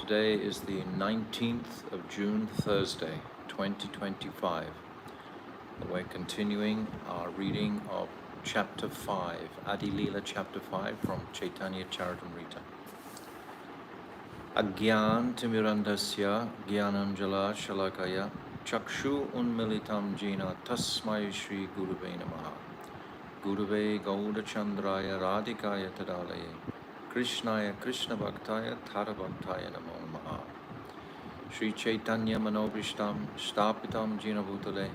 Today is the 19th of June, Thursday, 2025. We're continuing our reading of chapter 5, Adi-lila chapter 5 from Caitanya Caritamrta. Agyan timirandasya gyananjala shalakaya chakshu unmilitam jina tasmai shri gurave namaha. Gurave gaudachandraya radhikaya tadalaye krishnaya krishna bhaktaya thara bhaktaya namo namaha. Shri Chaitanya Manobhishtam Stapitam Jina Bhutale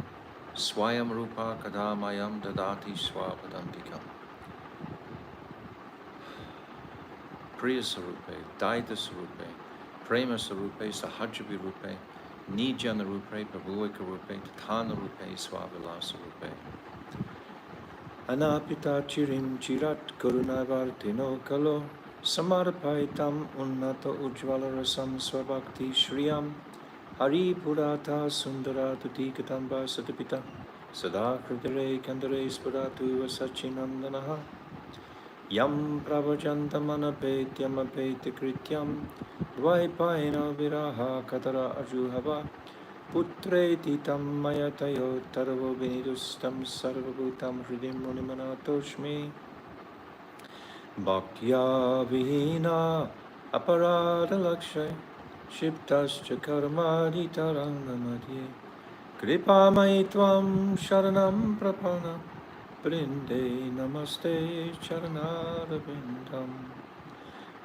Swayam Rupa Kadamayam Dadati Swapadantikam. Priya Sarupe, Daita Sarupe, Prema Sarupe, Sahajabi Rupe, Nijana Rupe, Prabhuika Rupe, Tathana Rupe, Swavila Sarupe. Anapita Chirim Chirat Karunavartino Kalo Samarapaitam Unnata Ujvala Rasam Swabhakti Shriyam Hari Purata Sundara Tutikatamba Satapita Sada Kridare Kandare Spuratu Vasachinandanaha Yam Pravajantamana Petyam Apete Krityam Dvaipaina Viraha Katara Ajuhava Putre Titam Mayatayo Taravo Benidustam Sarvabhutam Hridim Munimanatoshmi Bhaktya Vihina Aparada Lakshay Shiptascha Karmadi Tarangamadye Kripa Maitvam Sharanam Prapana Brinde Namaste Charanarabindam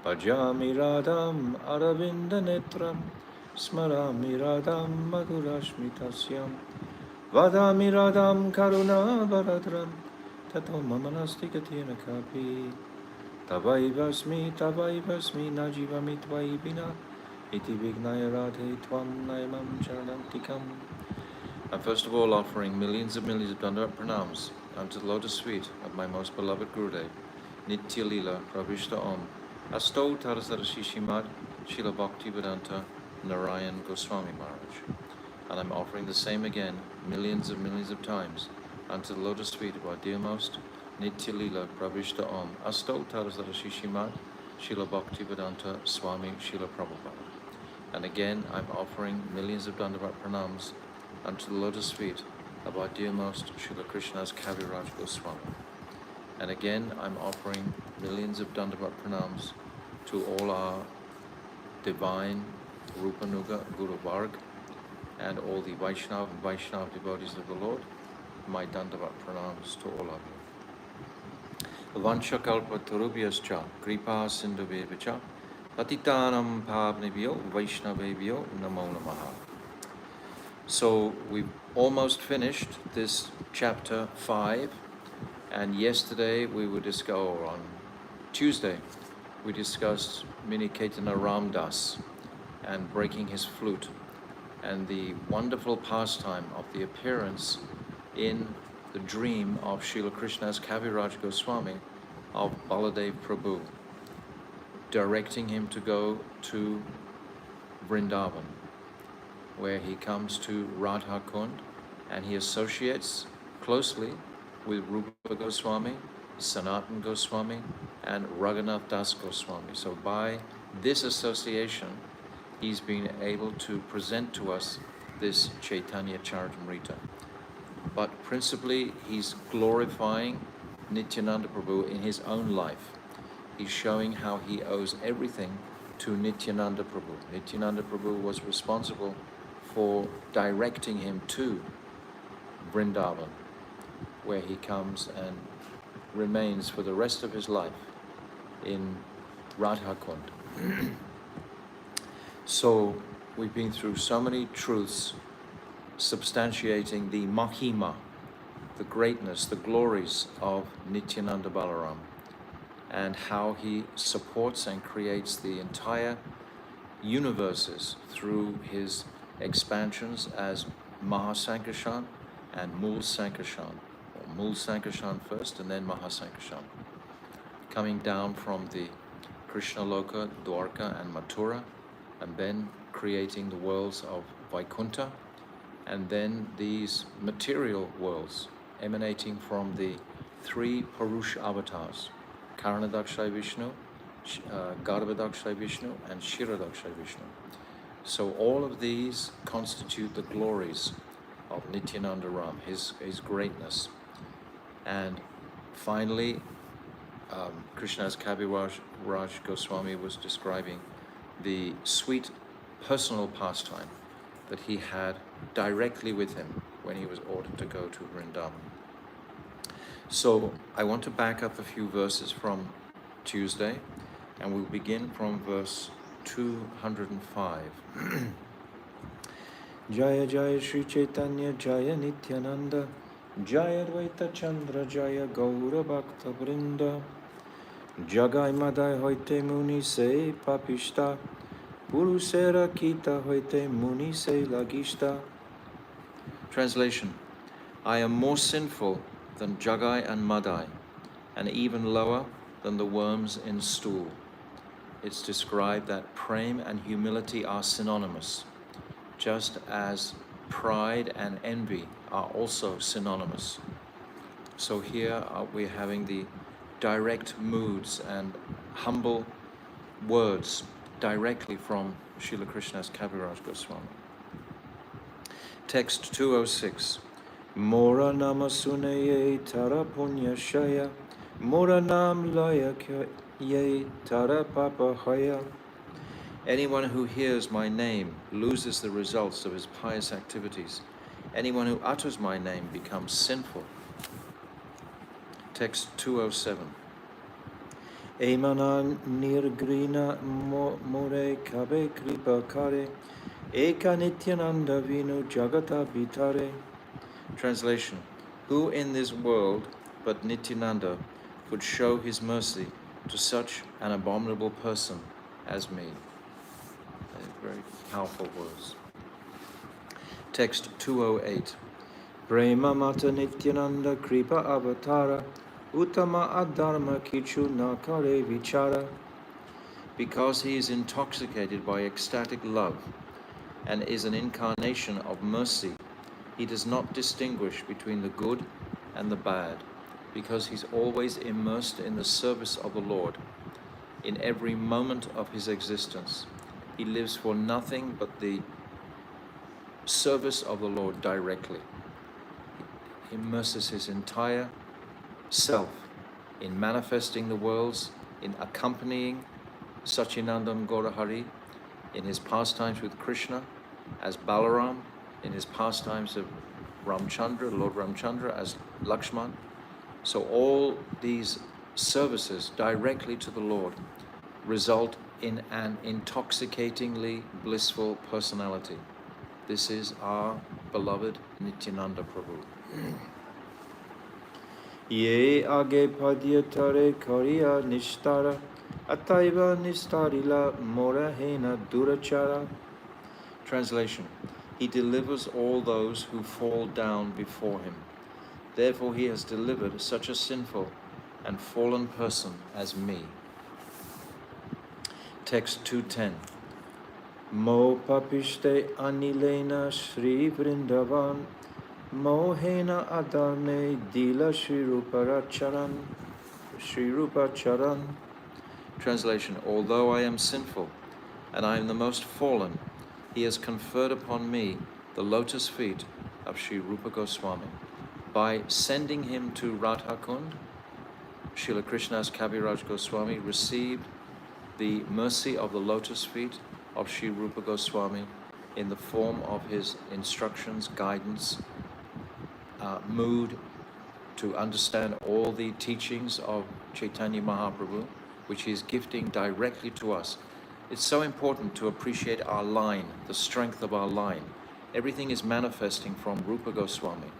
Bhajami Radham Aravinda Netram Smarami Radham Madhurashmitasyam Vadami Radham Karuna Varadram Tato Mamanastikatina Kapi Tavaivasmi Najivami Tvaivina Iti Vignaya Radhe Tvam Naimam Charanantikam. I'm first of all offering millions of Dandavat pranams unto the lotus feet of my most beloved Gurudev, Nitya-lila Pravishta Om, Asto Tarasara Shishimad, Srila Bhaktivedanta Narayan Goswami Maharaj. And I'm offering the same again, millions of times, unto the lotus feet of our dearmost Nitya-lila Pravishta Om, Asto Tarasara Shishimad, Srila Bhaktivedanta Swami Srila Prabhupada. And again, I'm offering millions of Dandavat pranams unto the lotus feet of our dearmost Srila Krishna's Kaviraj Goswami. And again, I'm offering millions of Dandavat pranams to all our divine Rupanuga Guru Varg and all the Vaishnav and Vaishnav devotees of the Lord. My Dandavat pranams to all of you. Vancha kalpa tarubhyascha kripa sindhuvevacha patitanam pavnebhyo vaishnavebhyo namo namaha. So we've almost finished this chapter 5, and yesterday on Tuesday, we discussed Mini Caitanya Ramdas and breaking his flute, and the wonderful pastime of the appearance in the dream of Srila Krishna's Kaviraj Goswami of Baladev Prabhu, directing him to go to Vrindavan, where he comes to Radha Kund and he associates closely with Rupa Goswami, Sanatan Goswami, and Raghunath Das Goswami. So by this association, he's been able to present to us this Caitanya Caritamrta. But principally, he's glorifying Nityananda Prabhu in his own life. He's showing how he owes everything to Nityananda Prabhu. Nityananda Prabhu was responsible for directing him to Vrindavan, where he comes and remains for the rest of his life in Radha Kund. So we've been through so many truths substantiating the Mahima, the greatness, the glories of Nityananda Balaram, and how he supports and creates the entire universes through his expansions as Mahasankarshan and Mool Sankarshan, or Mool Sankarshan first and then Mahasankarshan, coming down from the Krishna Loka, Dwarka and Mathura, and then creating the worlds of Vaikuntha, and then these material worlds emanating from the three Purusha avatars, Karanadakshay Vishnu, Garbhadakshay Vishnu, and Shiradakshay Vishnu. So all of these constitute the glories of Nityananda Ram, his greatness. And finally, Krishna's Kaviraj Goswami was describing the sweet personal pastime that he had directly with him when he was ordered to go to Vrindavan. So I want to back up a few verses from Tuesday, and we'll begin from verse 205. Jaya Jaya Sri Caitanya Jaya Nityananda Jaya Advaita Chandra Jaya Gaura Bhakta Vrinda Jagai Madai Hoite Muni Se Papishta Purusera Kita Hoite Muni Se Lagishta. Translation: I am more sinful than Jagai and Madai, and even lower than the worms in stool. It's described that prem and humility are synonymous, just as pride and envy are also synonymous. So here we're having the direct moods and humble words directly from Srila Krishna's Kaviraj Goswami. Text 206. Mora nama sunaye tara punya shaya, mora nam laya ye tara papa haya. Anyone who hears my name loses the results of his pious activities. Anyone who utters my name becomes sinful. Text 207. Emana nirgrina more kabe kripa kare, eka nityananda vinu jagata bitare. Translation: who in this world but Nityananda would show his mercy to such an abominable person as me? Very powerful words. Text 208. Prema mata Nityananda kripa avatara, uttama adharma kichu nakare vichara. Because he is intoxicated by ecstatic love and is an incarnation of mercy, he does not distinguish between the good and the bad, because he's always immersed in the service of the Lord. In every moment of his existence, he lives for nothing but the service of the Lord directly. He immerses his entire self in manifesting the worlds, in accompanying Sacinandam Gaurahari in his pastimes with Krishna as Balaram, in his pastimes of Ramchandra, Lord Ramchandra as Lakshman. So all these services directly to the Lord result in an intoxicatingly blissful personality. This is our beloved Nityananda Prabhu. Ye age padyatare kariya nishtara, ataiva nistarila mora hena durachara. Translation: he delivers all those who fall down before him. Therefore he has delivered such a sinful and fallen person as me. Text 210. Mo papishte anilena Shri Vrindavan, mohena adame dila Shri Rupa Charan. Translation: although I am sinful and I am the most fallen, he has conferred upon me the lotus feet of Sri Rupa Goswami. By sending him to Radhakund, Srila Krishna's Kaviraj Goswami received the mercy of the lotus feet of Sri Rupa Goswami in the form of his instructions, guidance, mood to understand all the teachings of Chaitanya Mahaprabhu, which he is gifting directly to us. It's so important to appreciate our line, the strength of our line. Everything is manifesting from Rupa Goswami.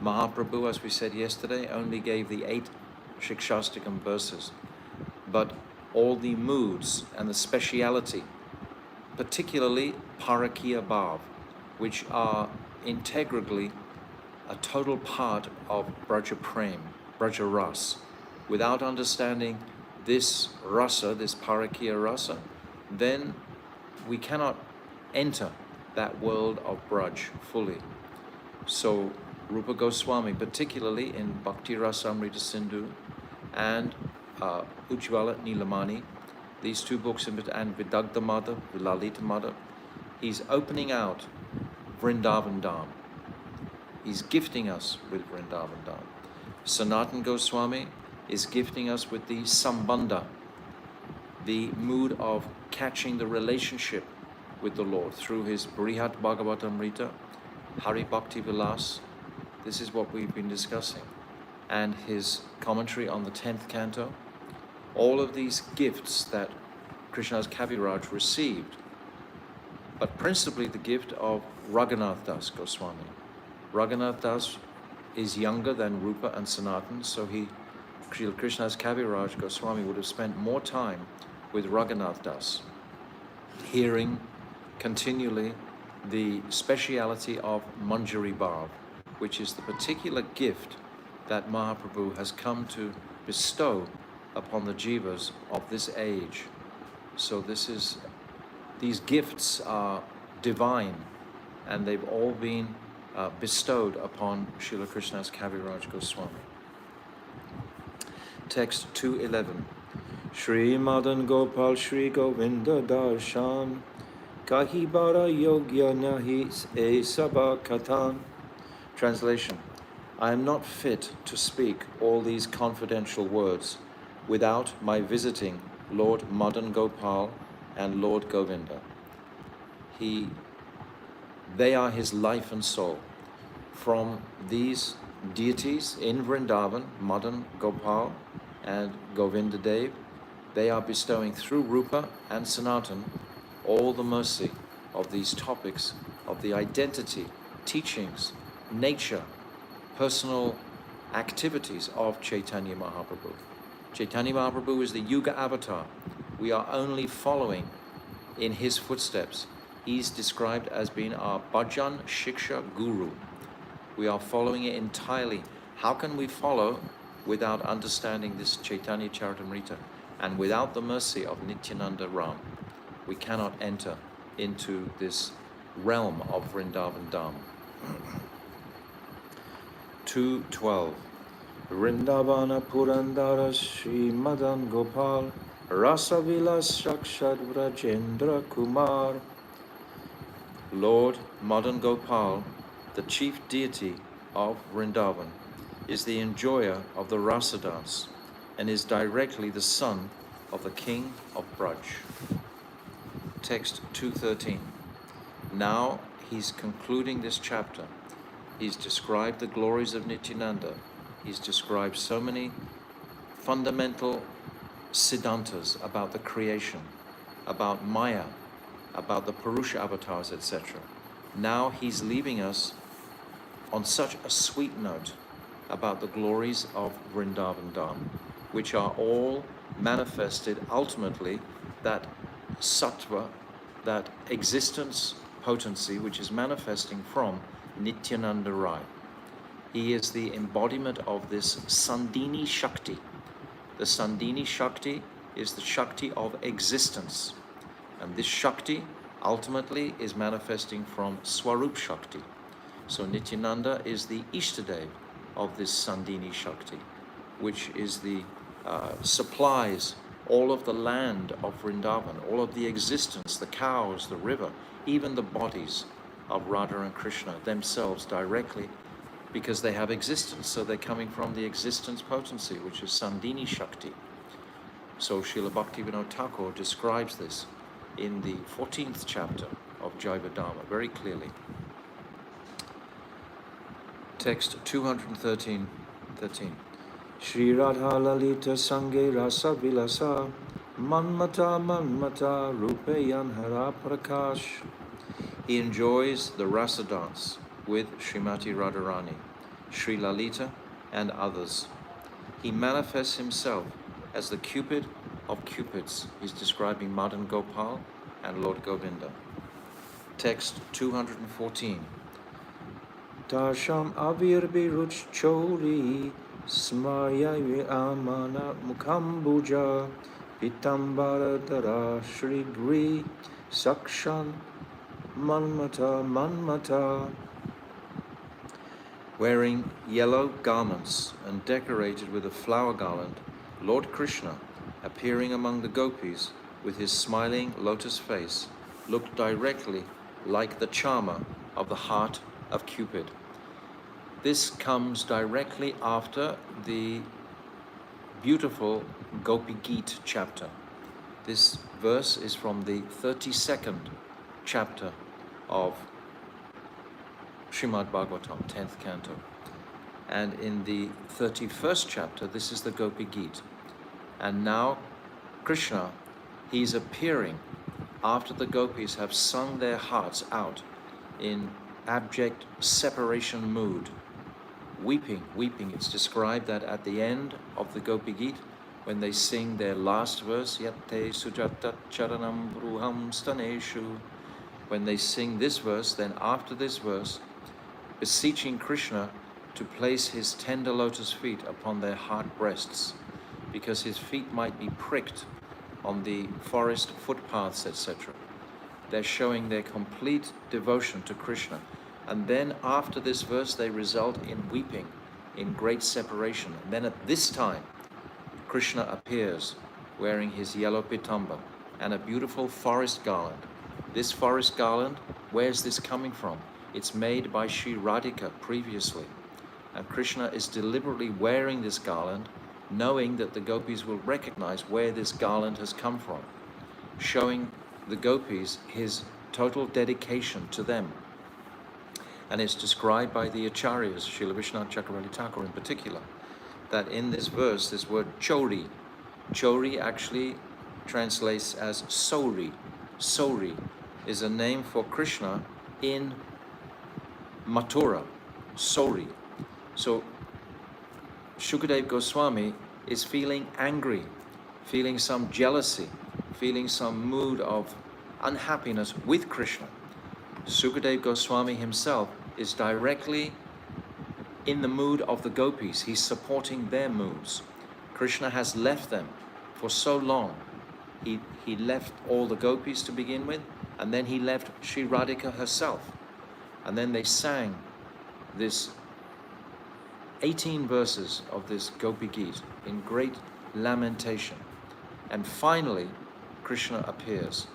Mahaprabhu, as we said yesterday, only gave the 8 Shikshastikam verses, but all the moods and the speciality, particularly Parakiya Bhav, which are integrally a total part of Braja Prem, Braja Ras. Without understanding this rasa, this Parakiya rasa, then we cannot enter that world of Braj fully. So Rupa Goswami, particularly in Bhakti Rasamrita Sindhu and Ujjvala Nilamani, these two books, and Vidagdha Mada, Lalita Mada, he's opening out Vrindavan Dham. He's gifting us with Vrindavan Dham. Sanatan Goswami is gifting us with the Sambandha, the mood of catching the relationship with the Lord through his Brihat Bhagavatamrita, Hari Bhakti Vilas. This is what we've been discussing. And his commentary on the 10th canto. All of these gifts that Krishnadas Kaviraj received, but principally the gift of Raghunath Das Goswami. Raghunath Das is younger than Rupa and Sanatan, so Srila Krishnadas Kaviraj Goswami would have spent more time with Raghunath Das, hearing continually the speciality of Manjari Bhav, which is the particular gift that Mahaprabhu has come to bestow upon the jivas of this age. So these gifts are divine, and they've all been bestowed upon Srila Krishnadas Kaviraj Goswami. Text 211. Shri Madan Gopal Shri Govinda Darshan Kahi Bara Yogya Nahi E Sabha Katan. Translation: I am not fit to speak all these confidential words without my visiting Lord Madan Gopal and Lord Govinda. They are his life and soul. From these deities in Vrindavan, Madan Gopal and Govinda Dev, they are bestowing through Rupa and Sanatan all the mercy of these topics of the identity, teachings, nature, personal activities of Chaitanya Mahaprabhu. Chaitanya Mahaprabhu is the Yuga avatar. We are only following in his footsteps. He's described as being our Bhajan Shiksha Guru. We are following it entirely. How can we follow without understanding this Caitanya Caritamrta and without the mercy of Nityananda Ram? We cannot enter into this realm of Vrindavan Dham. 2:12. Vrindavana Purandara Shri Madan Gopal Rasa Vilas Shakshad Vrajendra Kumar. Lord Madan Gopal, the chief deity of Vrindavan, is the enjoyer of the Rasa dance and is directly the son of the king of Braj. Text 213. Now he's concluding this chapter. He's described the glories of Nityananda. He's described so many fundamental siddhantas about the creation, about Maya, about the Purusha avatars, etc. Now he's leaving us on such a sweet note about the glories of Vrindavan Dham, which are all manifested ultimately, that sattva, that existence potency, which is manifesting from Nityananda Rai. He is the embodiment of this Sandini Shakti. The Sandini Shakti is the Shakti of existence. And this Shakti ultimately is manifesting from Swarup Shakti. So Nityananda is the Ishtadev of this Sandini Shakti, which is the supplies all of the land of Vrindavan, all of the existence, the cows, the river, even the bodies of Radha and Krishna themselves directly, because they have existence. So they're coming from the existence potency, which is Sandini Shakti. So Srila Bhaktivinoda Thakur describes this in the 14th chapter of Jaiva Dharma very clearly. Text 213. Shri Radha Lalita Sange Rasa Vilasa Manmata Rupayan Hara Prakash. He enjoys the rasa dance with Srimati Radharani, Sri Lalita and others. He manifests himself as the Cupid of Cupids. He's describing Madan Gopal and Lord Govinda. Text 214. Tasham Avir Biruch Chori Smarya Amana Mukhambuja Pitambara Dara Shri Gri Sakshan Manmata. Wearing yellow garments and decorated with a flower garland, Lord Krishna, appearing among the gopis, with his smiling lotus face, looked directly like the charmer of the heart of Cupid. This comes directly after the beautiful Gopi Geet chapter. This verse is from the 32nd chapter of Srimad Bhagavatam, 10th canto. And in the 31st chapter, this is the Gopi Geet. And now Krishna, he's appearing after the gopis have sung their hearts out in abject separation mood, weeping. It's described that at the end of the Gopi Geet, when they sing their last verse, Yatte Sujata Charanam Bruham Staneshu, when they sing this verse, then after this verse, beseeching Krishna to place his tender lotus feet upon their heart breasts, because his feet might be pricked on the forest footpaths, etc. They're showing their complete devotion to Krishna. And then after this verse, they result in weeping, in great separation. And then at this time, Krishna appears wearing his yellow pitamba and a beautiful forest garland. This forest garland, where's this coming from? It's made by Sri Radhika previously. And Krishna is deliberately wearing this garland, knowing that the gopis will recognize where this garland has come from, showing the gopis his total dedication to them. And it's described by the Acharyas, Srila Vishwanath Chakravarti Thakur in particular, that in this verse, this word chori actually translates as Sori. Sori is a name for Krishna in Mathura, Sori. So Shukadeva Goswami is feeling angry, feeling some jealousy, feeling some mood of unhappiness with Krishna. Shukadeva Goswami himself is directly in the mood of the gopis. He's supporting their moods. Krishna has left them for so long. He left all the gopis to begin with, and then he left Sri Radhika herself. And then they sang this 18 verses of this Gopi Geet in great lamentation. And finally, Krishna appears.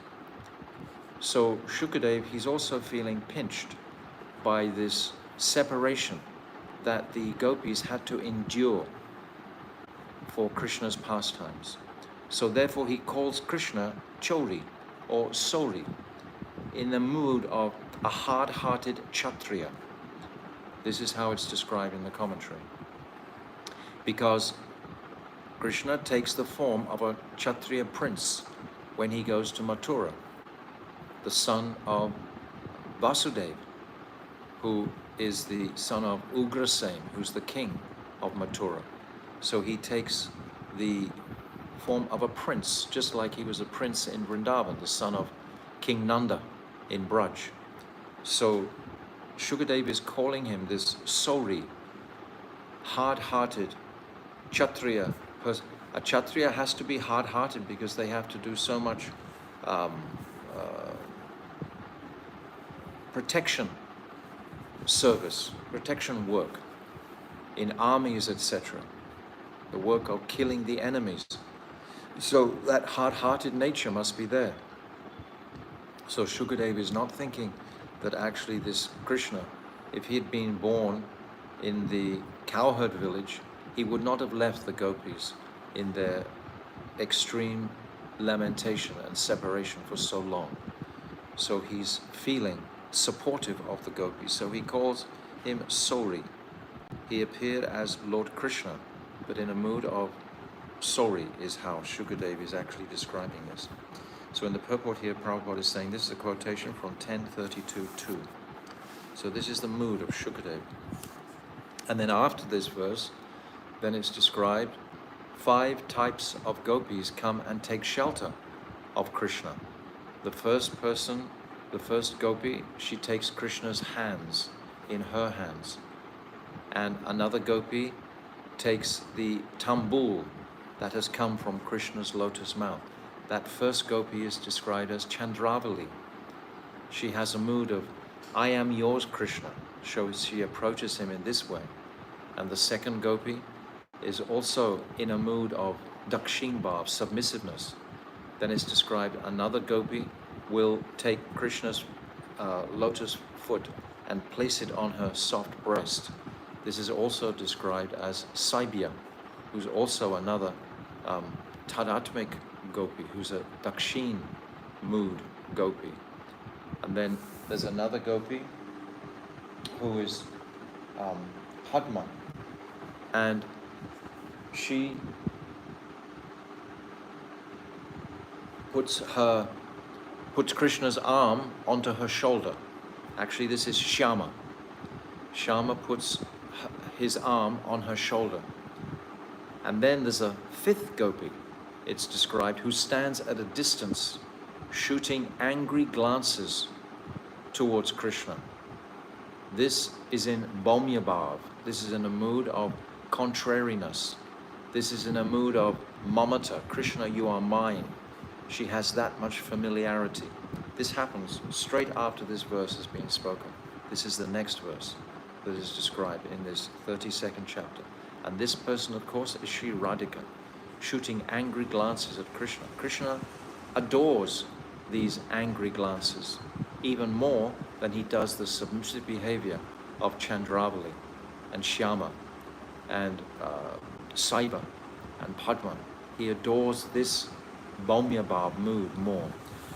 So Shukadev, he's also feeling pinched by this separation that the gopis had to endure for Krishna's pastimes. So therefore he calls Krishna Chori or Sori, in the mood of a hard-hearted Kshatriya. This is how it's described in the commentary. Because Krishna takes the form of a Kshatriya prince when he goes to Mathura, the son of Vasudeva, who is the son of Ugrasen, who's the king of Mathura. So he takes the form of a prince, just like he was a prince in Vrindavan, the son of King Nanda in Braj. So Shukadeva is calling him this Sori, hard-hearted Kshatriya. A Kshatriya has to be hard-hearted because they have to do so much protection service, protection work in armies, etc. The work of killing the enemies. So that hard-hearted nature must be there. So Shukadeva is not thinking that actually this Krishna, if he had been born in the cowherd village, he would not have left the gopis in their extreme lamentation and separation for so long. So he's feeling supportive of the gopis. So he calls him Sori. He appeared as Lord Krishna, but in a mood of Sori is how Shukadeva is actually describing this. So in the purport here, Prabhupada is saying, this is a quotation from 1032.2. So this is the mood of Shukadeva. And then after this verse, then it's described 5 types of gopis come and take shelter of Krishna. The first person, the first gopi, she takes Krishna's hands in her hands. And another gopi takes the tambul that has come from Krishna's lotus mouth. That first gopi is described as Chandravali. She has a mood of, I am yours, Krishna. So she approaches him in this way. And the second gopi is also in a mood of dakshin bhav, submissiveness. Then it's described another gopi will take Krishna's lotus foot and place it on her soft breast. This is also described as Saibya, who's also another Tadatmik gopi, who's a Dakshin mood gopi. And then there's another gopi who is Padma, and she puts Krishna's arm onto her shoulder. Actually, this is Shyama. Shyama puts his arm on her shoulder. And then there's a fifth gopi, it's described, who stands at a distance, shooting angry glances towards Krishna. This is in Baumya Bhav. This is in a mood of contrariness. This is in a mood of mamata. Krishna, you are mine. She has that much familiarity. This happens straight after this verse has been spoken. This is the next verse that is described in this 32nd chapter. And this person, of course, is Sri Radhika, shooting angry glances at Krishna. Krishna adores these angry glances even more than he does the submissive behavior of Chandravali and Shyama and Saiva and Padma. He adores this Baumya Bhav mood more.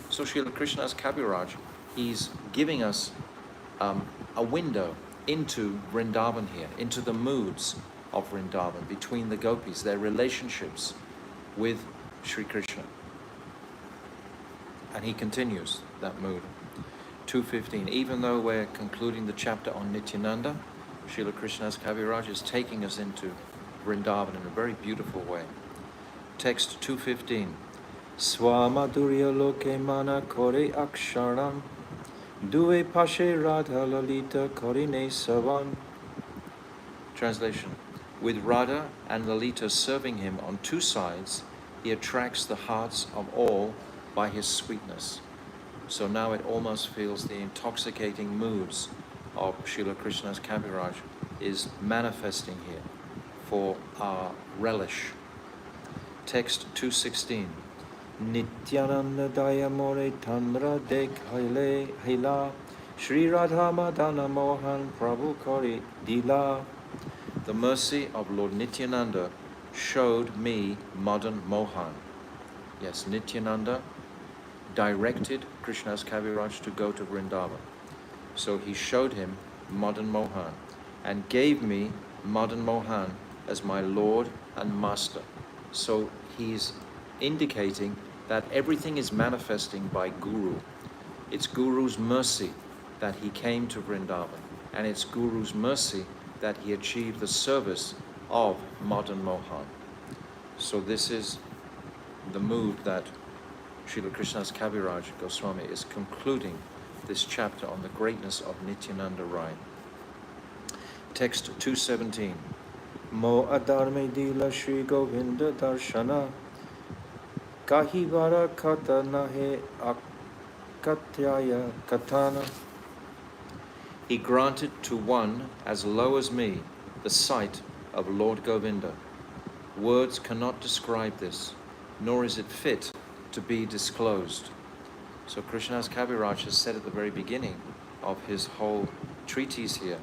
So Srila Krishna's Kaviraj, he's giving us a window into Vrindavan here, into the moods of Vrindavan, between the gopis, their relationships with Sri Krishna. And he continues that mood. 2:15. Even though we're concluding the chapter on Nityananda, Srila Krishna's Kaviraj is taking us into Vrindavan in a very beautiful way. Text 2:15. Swamadurya loke mana kore aksharam due pashe radha lalita korine savan. Translation. With Radha and Lalita serving him on two sides, he attracts the hearts of all by his sweetness. So now it almost feels the intoxicating moods of Srila Krishna's Kaviraj is manifesting here for our relish. Text 2:16. Nityananda Dayamore Tandra Dek Haila Sri Radha Madana Mohan Prabhu Kari Dila. The mercy of Lord Nityananda showed me Madan Mohan. Yes, Nityananda directed Krishna's Kaviraj to go to Vrindavan. So he showed him Madan Mohan and gave me Madan Mohan as my Lord and Master. So he's indicating that everything is manifesting by Guru. It's Guru's mercy that he came to Vrindavan, and it's Guru's mercy that he achieved the service of Madan Mohan. So this is the mood that Srila Krishna's Kaviraj Goswami is concluding this chapter on the greatness of Nityananda Rai. Text 2:17. Mo adarme dila Shri Govinda darshana kahivara kata nahe akatyaya katana. He granted to one as low as me the sight of Lord Govinda. Words cannot describe this, nor is it fit to be disclosed. So Krishna's Kaviraj has said at the very beginning of his whole treatise here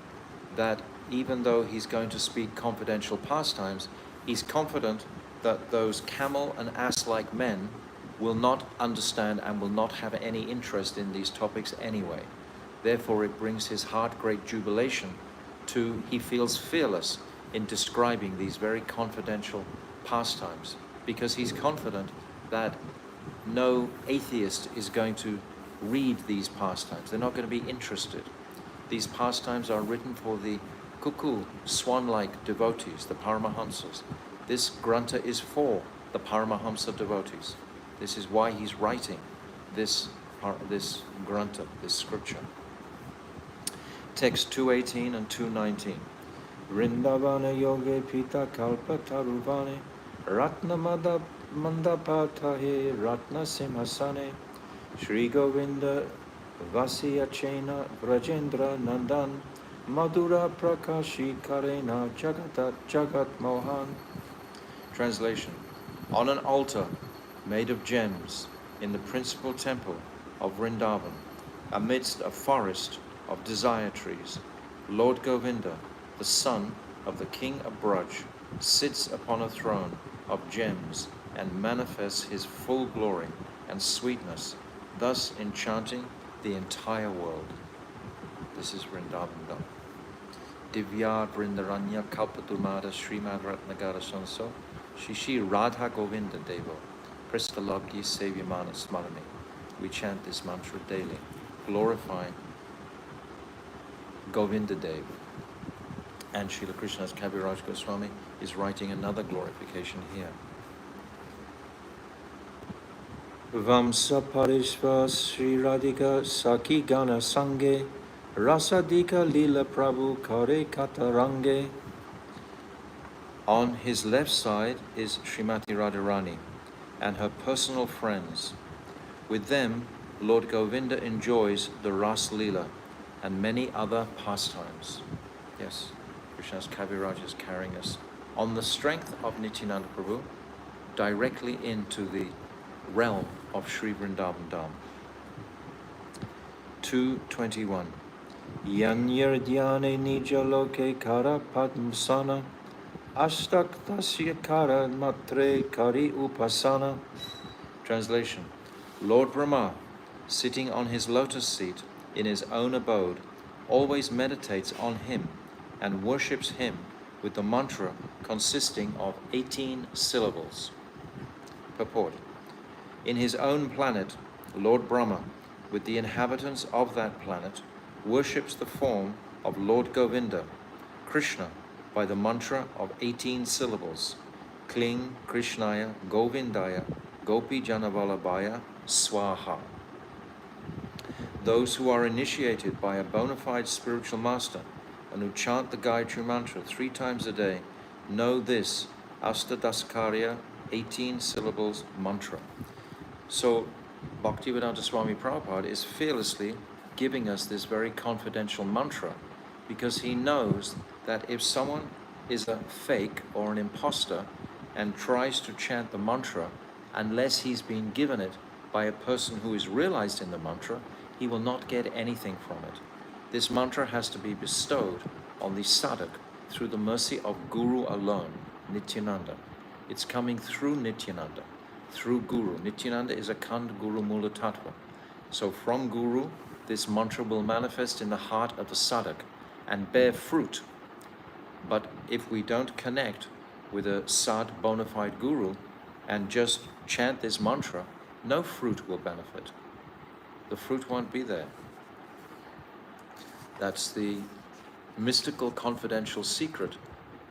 that even though he's going to speak confidential pastimes, he's confident that those camel and ass-like men will not understand and will not have any interest in these topics anyway. Therefore, it brings his heart great jubilation to, he feels fearless in describing these very confidential pastimes, because he's confident that no atheist is going to read these pastimes. They're not going to be interested. These pastimes are written for the cuckoo, swan-like devotees, the Paramahamsas. This Granta is for the Paramahamsa devotees. This is why he's writing this Granta, this scripture. Text 2:18 and 2:19. Vrindavana yoge pita kalpa taruvane ratna mandapatahe ratna simhasane Shri Govinda vasiyachena brajendra nandan madura prakashi karena jagat mohan. Translation. On an altar made of gems, in the principal temple of Vrindavan, amidst a forest of desire trees, Lord Govinda, the son of the king of Braj, sits upon a throne of gems and manifests his full glory and sweetness, thus enchanting the entire world. This is Vrindavan Dham. Divya Vrindaranya Kalpatumada Srimad Ratnagara Sanso Shishi Radha Govinda Devo Pristalabdi Sevyamana Smarani. We chant this mantra daily, glorifying Govinda Dev. And Srila Krishna's Kaviraj Goswami is writing another glorification here. Vamsa Parishva Sri Radhika Saki Gana Sange Rasadika Lila Prabhu Kare Katarange. On his left side is Srimati Radharani and her personal friends. With them, Lord Govinda enjoys the Ras Lila and many other pastimes. Yes, Krishna's Kaviraj is carrying us on the strength of Nityananda Prabhu directly into the realm of Sri Vrindavan Dham. 221. Yanyar dhyane nija loke kara padmasana ashtak tasya kara matre kari upasana. Translation. Lord Brahma, sitting on his lotus seat in his own abode, always meditates on him and worships him with the mantra consisting of 18 syllables. Purport. In his own planet, Lord Brahma, with the inhabitants of that planet, worships the form of Lord Govinda, Krishna, by the mantra of 18 syllables. Kling Krishnaya Govindaya Gopi Janavalabhaya Swaha. Those who are initiated by a bona fide spiritual master and who chant the Gayatri mantra 3 times a day know this Astadaskarya 18 syllables mantra. So Bhaktivedanta Swami Prabhupada is fearlessly giving us this very confidential mantra because he knows that if someone is a fake or an imposter and tries to chant the mantra, unless he's been given it by a person who is realized in the mantra, he will not get anything from it. This mantra has to be bestowed on the sadhak through the mercy of Guru alone, Nityananda. It's coming through Nityananda, through Guru. Nityananda is a Kand Guru Mula Tattva. So from Guru, this mantra will manifest in the heart of the sadhak and bear fruit. But if we don't connect with a sad bona fide Guru and just chant this mantra, no fruit will benefit. The fruit won't be there. That's the mystical, confidential secret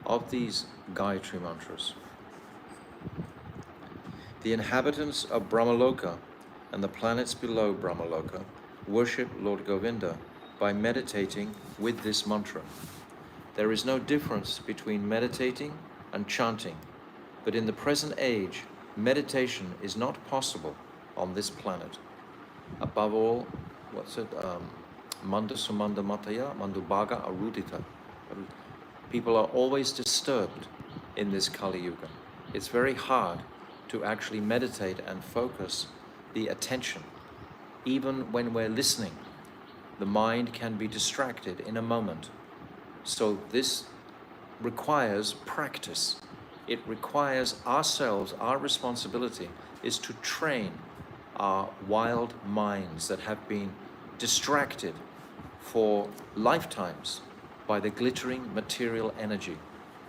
of these Gayatri mantras. The inhabitants of Brahmaloka and the planets below Brahmaloka worship Lord Govinda by meditating with this mantra. There is no difference between meditating and chanting, but in the present age, meditation is not possible on this planet. Above all, Manda Sumanda Mataya, Mandubaga Arudita. People are always disturbed in this Kali Yuga. It's very hard to actually meditate and focus the attention. Even when we're listening, the mind can be distracted in a moment. So this requires practice. It requires ourselves, our responsibility is to train our wild minds that have been distracted for lifetimes by the glittering material energy.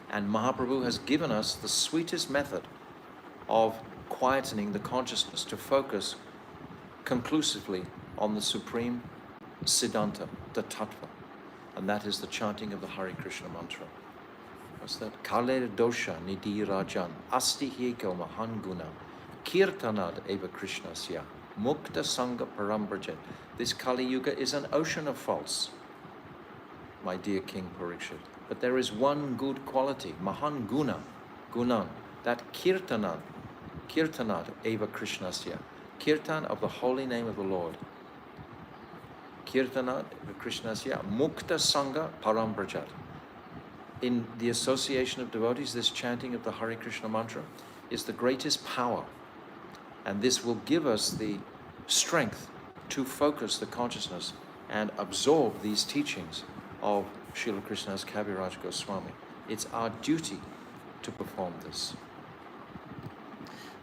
And Mahaprabhu has given us the sweetest method of quietening the consciousness to focus conclusively on the supreme Siddhanta, the Tattva. And that is the chanting of the Hare Krishna mantra. What's that? Kaler dosha nidhi rajan asti heko mahan guna kirtanad eva krishnasya mukta sangha parambrajan. This Kali Yuga is an ocean of faults, my dear King Parikshit. But there is one good quality, mahan guna, gunan, that kirtanad eva krishnasya, kirtan of the holy name of the Lord. Kirtana Krishnasya Mukta Sangha Parambrajat. In the association of devotees, this chanting of the Hare Krishna mantra is the greatest power. And this will give us the strength to focus the consciousness and absorb these teachings of Srila Krishnadas Kaviraj Goswami. It's our duty to perform this.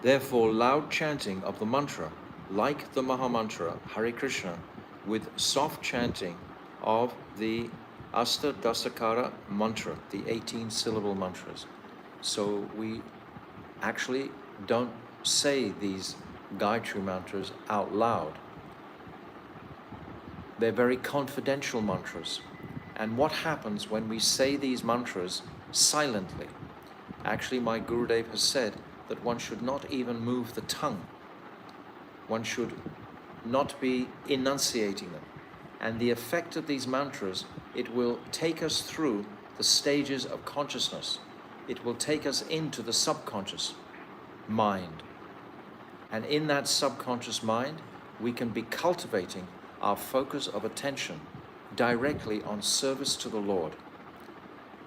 Therefore, loud chanting of the mantra, like the Mahamantra, Hare Krishna, with soft chanting of the Asta Dasakara mantra, the 18-syllable mantras. So we actually don't say these Gayatri mantras out loud. They're very confidential mantras. And what happens when we say these mantras silently? Actually, my Gurudev has said that one should not even move the tongue. One should not be enunciating them. And the effect of these mantras, it will take us through the stages of consciousness. It will take us into the subconscious mind. And in that subconscious mind, we can be cultivating our focus of attention directly on service to the Lord.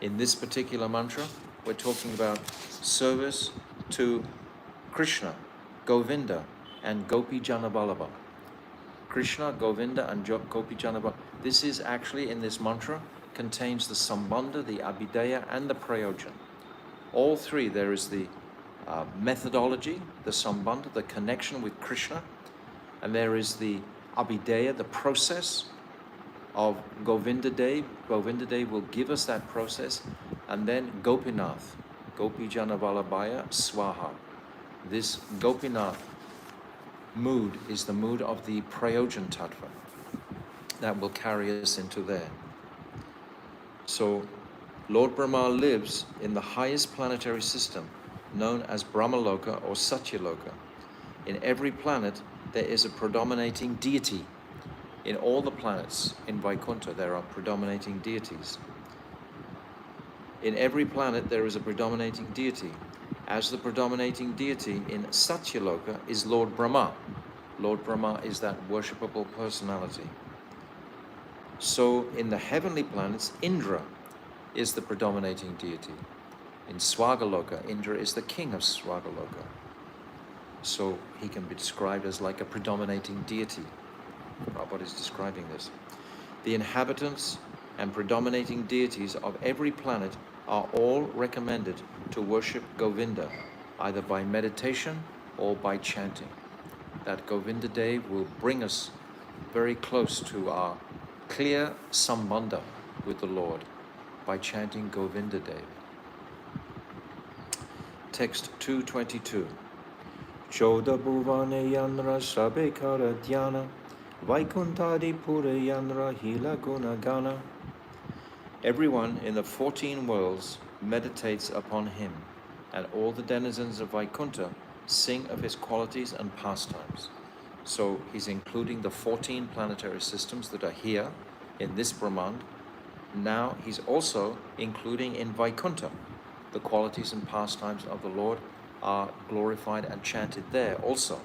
In this particular mantra, we're talking about service to Krishna, Govinda, and Gopi Janaballabha. Krishna, Govinda, and Gopi Janaballabha. This is actually, in this mantra, contains the Sambandha, the Abhidheya, and the Prayojan. All three. There is the methodology, the Sambandha, the connection with Krishna, and there is the Abhidheya, the process of Govinda Dev. Govinda Dev will give us that process, and then Gopinath, Gopi Janavallabhaya Swaha. This Gopinath mood is the mood of the Prayojan Tattva that will carry us into there. So Lord Brahma lives in the highest planetary system known as Brahmaloka or Satyaloka. In every planet there is a predominating deity. In all the planets in Vaikuntha there are predominating deities. In every planet there is a predominating deity. As the predominating deity in Satyaloka is Lord Brahma. Lord Brahma is that worshipable personality. So in the heavenly planets, Indra is the predominating deity. In Swagaloka, Indra is the king of Swagaloka. So he can be described as like a predominating deity. Prabhupada is describing this. The inhabitants and predominating deities of every planet are all recommended to worship Govinda, either by meditation or by chanting. That Govinda Dev will bring us very close to our clear sambandha with the Lord by chanting Govinda Dev. Text 222. Choda bhuvane yanra sabekara dhyana Vaikuntadi pura yanra hila gunagana. Everyone in the 14 worlds meditates upon him, and all the denizens of Vaikuntha sing of his qualities and pastimes. So he's including the 14 planetary systems that are here in this Brahmand. Now he's also including in Vaikuntha the qualities and pastimes of the Lord are glorified and chanted there also.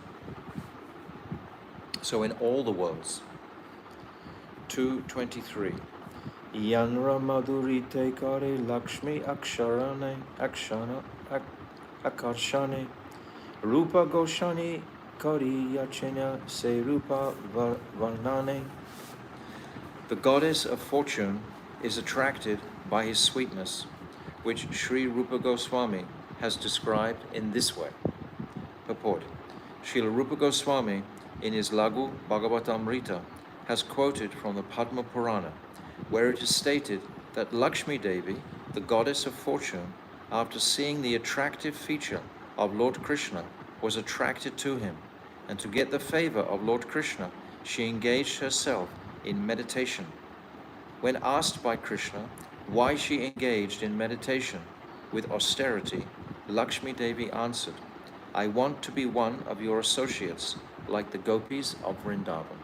So in all the worlds. 223. Yanra madhurite kare lakshmi aksharane akshana akarshane rupa goshani kari yachena se rupa varnane. The goddess of fortune is attracted by his sweetness, which Sri Rupa Goswami has described in this way. Purport. Srila Rupa Goswami in his Lagu Bhagavatamrita has quoted from the Padma Purana, where it is stated that Lakshmi Devi, the goddess of fortune, after seeing the attractive feature of Lord Krishna, was attracted to him, and to get the favor of Lord Krishna, she engaged herself in meditation. When asked by Krishna why she engaged in meditation with austerity, Lakshmi Devi answered, "I want to be one of your associates, like the gopis of Vrindavan."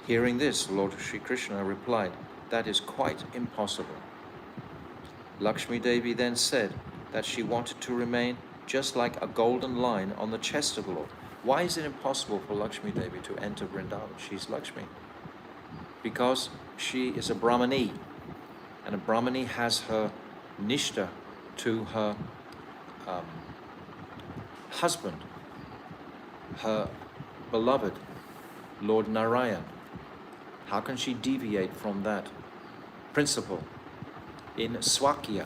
Hearing this, Lord Sri Krishna replied, "That is quite impossible." Lakshmi Devi then said that she wanted to remain just like a golden line on the chest of the Lord. Why is it impossible for Lakshmi Devi to enter Vrindavan? She's Lakshmi. Because she is a Brahmani, and a Brahmani has her nishta to her husband. her beloved Lord Narayan. How can she deviate from that principle? In Swakya,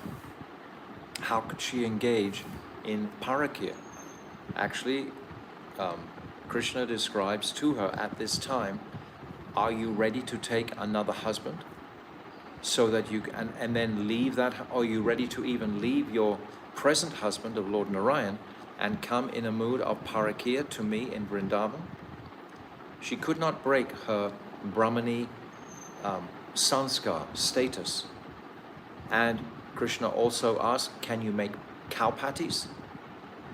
how could she engage in Parakya? Actually, Krishna describes to her at this time, are you ready to take another husband? So that you can, and then leave that, are you ready to even leave your present husband of Lord Narayan and come in a mood of Parakya to me in Vrindavan? She could not break her Brahmani sanskar status. And Krishna also asked, can you make cow patties?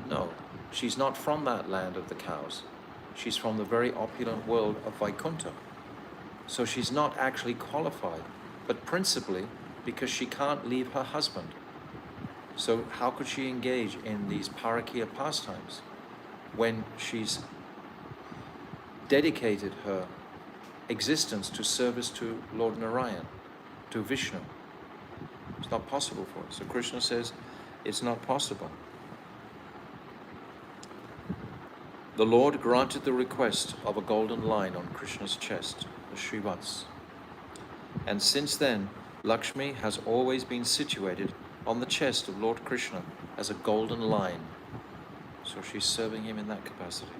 No, she's not from that land of the cows. She's from the very opulent world of Vaikuntha. So she's not actually qualified, but principally because she can't leave her husband. So how could she engage in these Parakya pastimes when she's dedicated her existence to service to Lord Narayan, to Vishnu? It's not possible for her. So Krishna says it's not possible. The Lord granted the request of a golden line on Krishna's chest, the Srivats. And since then, Lakshmi has always been situated on the chest of Lord Krishna as a golden line. So she's serving him in that capacity.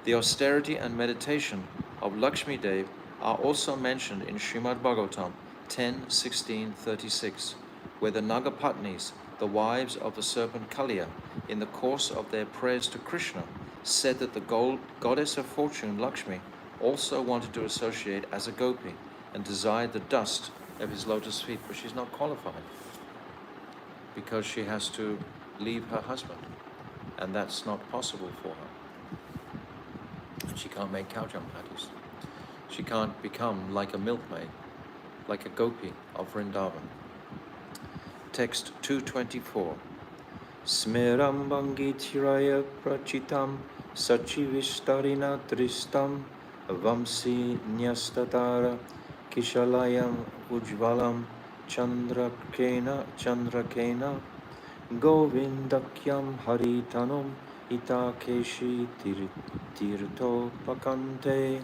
The austerity and meditation of Lakshmi Dev are also mentioned in Srimad Bhagavatam 10:16-36, where the Nagapatnis, the wives of the serpent Kaliya, in the course of their prayers to Krishna, said that the goddess of fortune, Lakshmi, also wanted to associate as a gopi and desired the dust of his lotus feet, but she's not qualified because she has to leave her husband, and that's not possible for her. And she can't make cow jump patties. She can't become like a milkmaid, like a gopi of Vrindavan. Text 224. Smeram Bangithiraya Prachitam Sachivistarina Tristam Vamsi Nyastatara Kishalayam Ujvalam Chandrakena Govindakyam Haritanum Itakeshi Tirto Pakante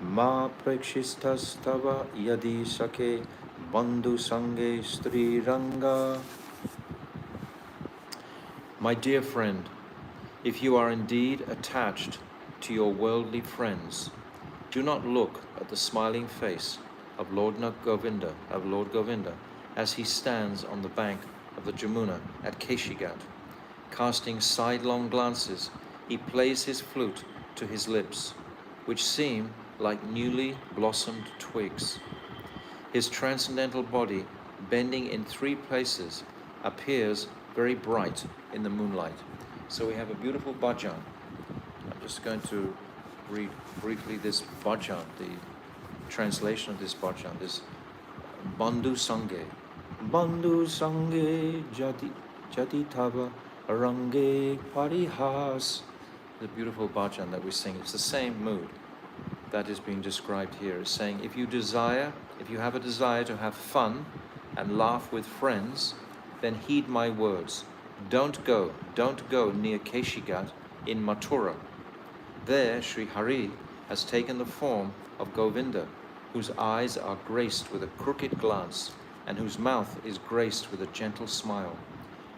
Ma Prekshistastava Yadi Sake Bandhu Sange Stri Ranga. My dear friend, if you are indeed attached to your worldly friends, do not look at the smiling face of Lord Govinda, as he stands on the bank of the Jamuna at Keshigat. Casting sidelong glances, he plays his flute to his lips, which seem like newly blossomed twigs. His transcendental body, bending in 3 places, appears very bright in the moonlight. So we have a beautiful bhajan. I'm just going to read briefly this bhajan, the translation of this bhajan, this Bandhu Sange. Bandhu Sange Jati Tava Range Parihas. The beautiful bhajan that we sing. It's the same mood that is being described here. It's saying, if you have a desire to have fun and laugh with friends, then heed my words. Don't go near Keshigat in Mathura. There Sri Hari has taken the form of Govinda, whose eyes are graced with a crooked glance and whose mouth is graced with a gentle smile.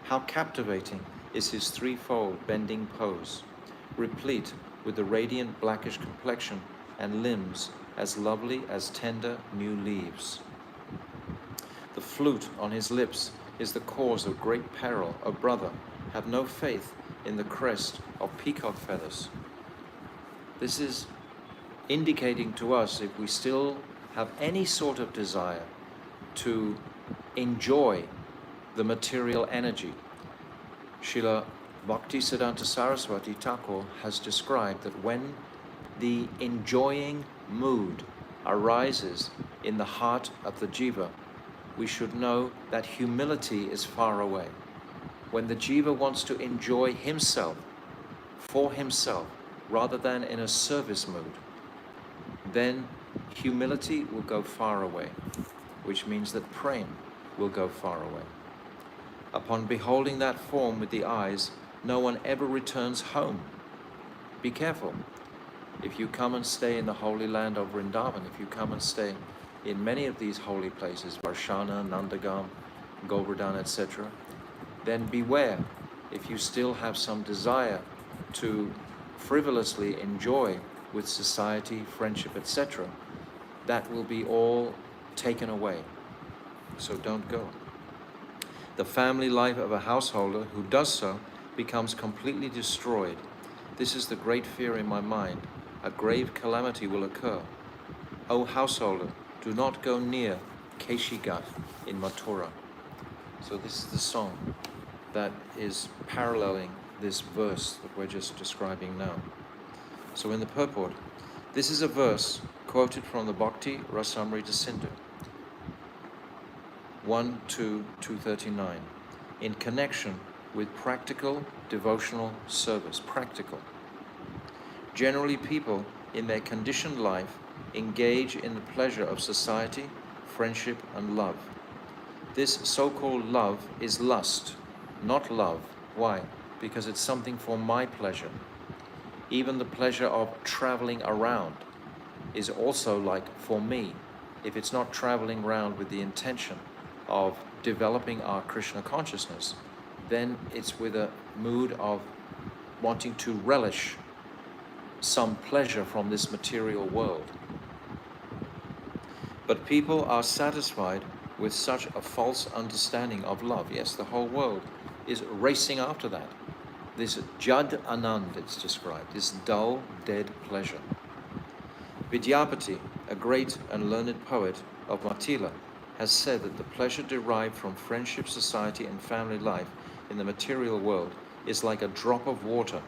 How captivating is his 3-fold bending pose, replete with the radiant blackish complexion and limbs as lovely as tender new leaves. The flute on his lips is the cause of great peril. O brother, have no faith in the crest of peacock feathers. This is indicating to us, if we still have any sort of desire to enjoy the material energy. Srila Bhaktisiddhanta Saraswati Thakur has described that when the enjoying mood arises in the heart of the jiva, we should know that humility is far away. When the jiva wants to enjoy himself, for himself, rather than in a service mood, then humility will go far away, which means that prema will go far away. Upon beholding that form with the eyes, no one ever returns home. be careful. If you come and stay in the holy land of Vrindavan, if you come and stay in many of these holy places, Varshana, Nandagam, Govardhan, etc., then beware if you still have some desire to frivolously enjoy with society, friendship, etc., that will be all taken away. So don't go. The family life of a householder who does so becomes completely destroyed. This is the great fear in my mind. A grave calamity will occur. O householder, do not go near Keshigat in Mathura. So this is the song that is paralleling this verse that we're just describing now. So in the purport, this is a verse quoted from the Bhakti Rasamrita Sindhu, 1.2.239, in connection with practical devotional service. Practical. Generally, people in their conditioned life engage in the pleasure of society, friendship, and love. This so-called love is lust, not love. Why? Because it's something for my pleasure. Even the pleasure of traveling around is also like for me. If it's not traveling around with the intention of developing our Krishna consciousness, then it's with a mood of wanting to relish some pleasure from this material world. But people are satisfied with such a false understanding of love. Yes, the whole world is racing after that. This Jad Anand, it's described, this dull, dead pleasure. Vidyapati, a great and learned poet of Mathila, has said that the pleasure derived from friendship, society, and family life in the material world is like a drop of water.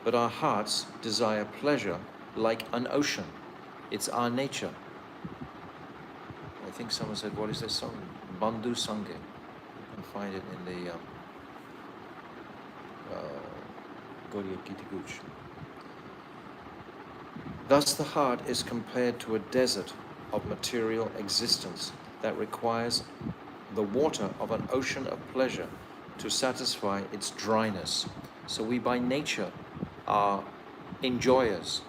But our hearts desire pleasure like an ocean. It's our nature. I think someone said, what is this song? Bandhu Sange. You can find it in the Gaudiya Gita-Guch. Thus the heart is compared to a desert of material existence that requires the water of an ocean of pleasure to satisfy its dryness. So we by nature are enjoyers.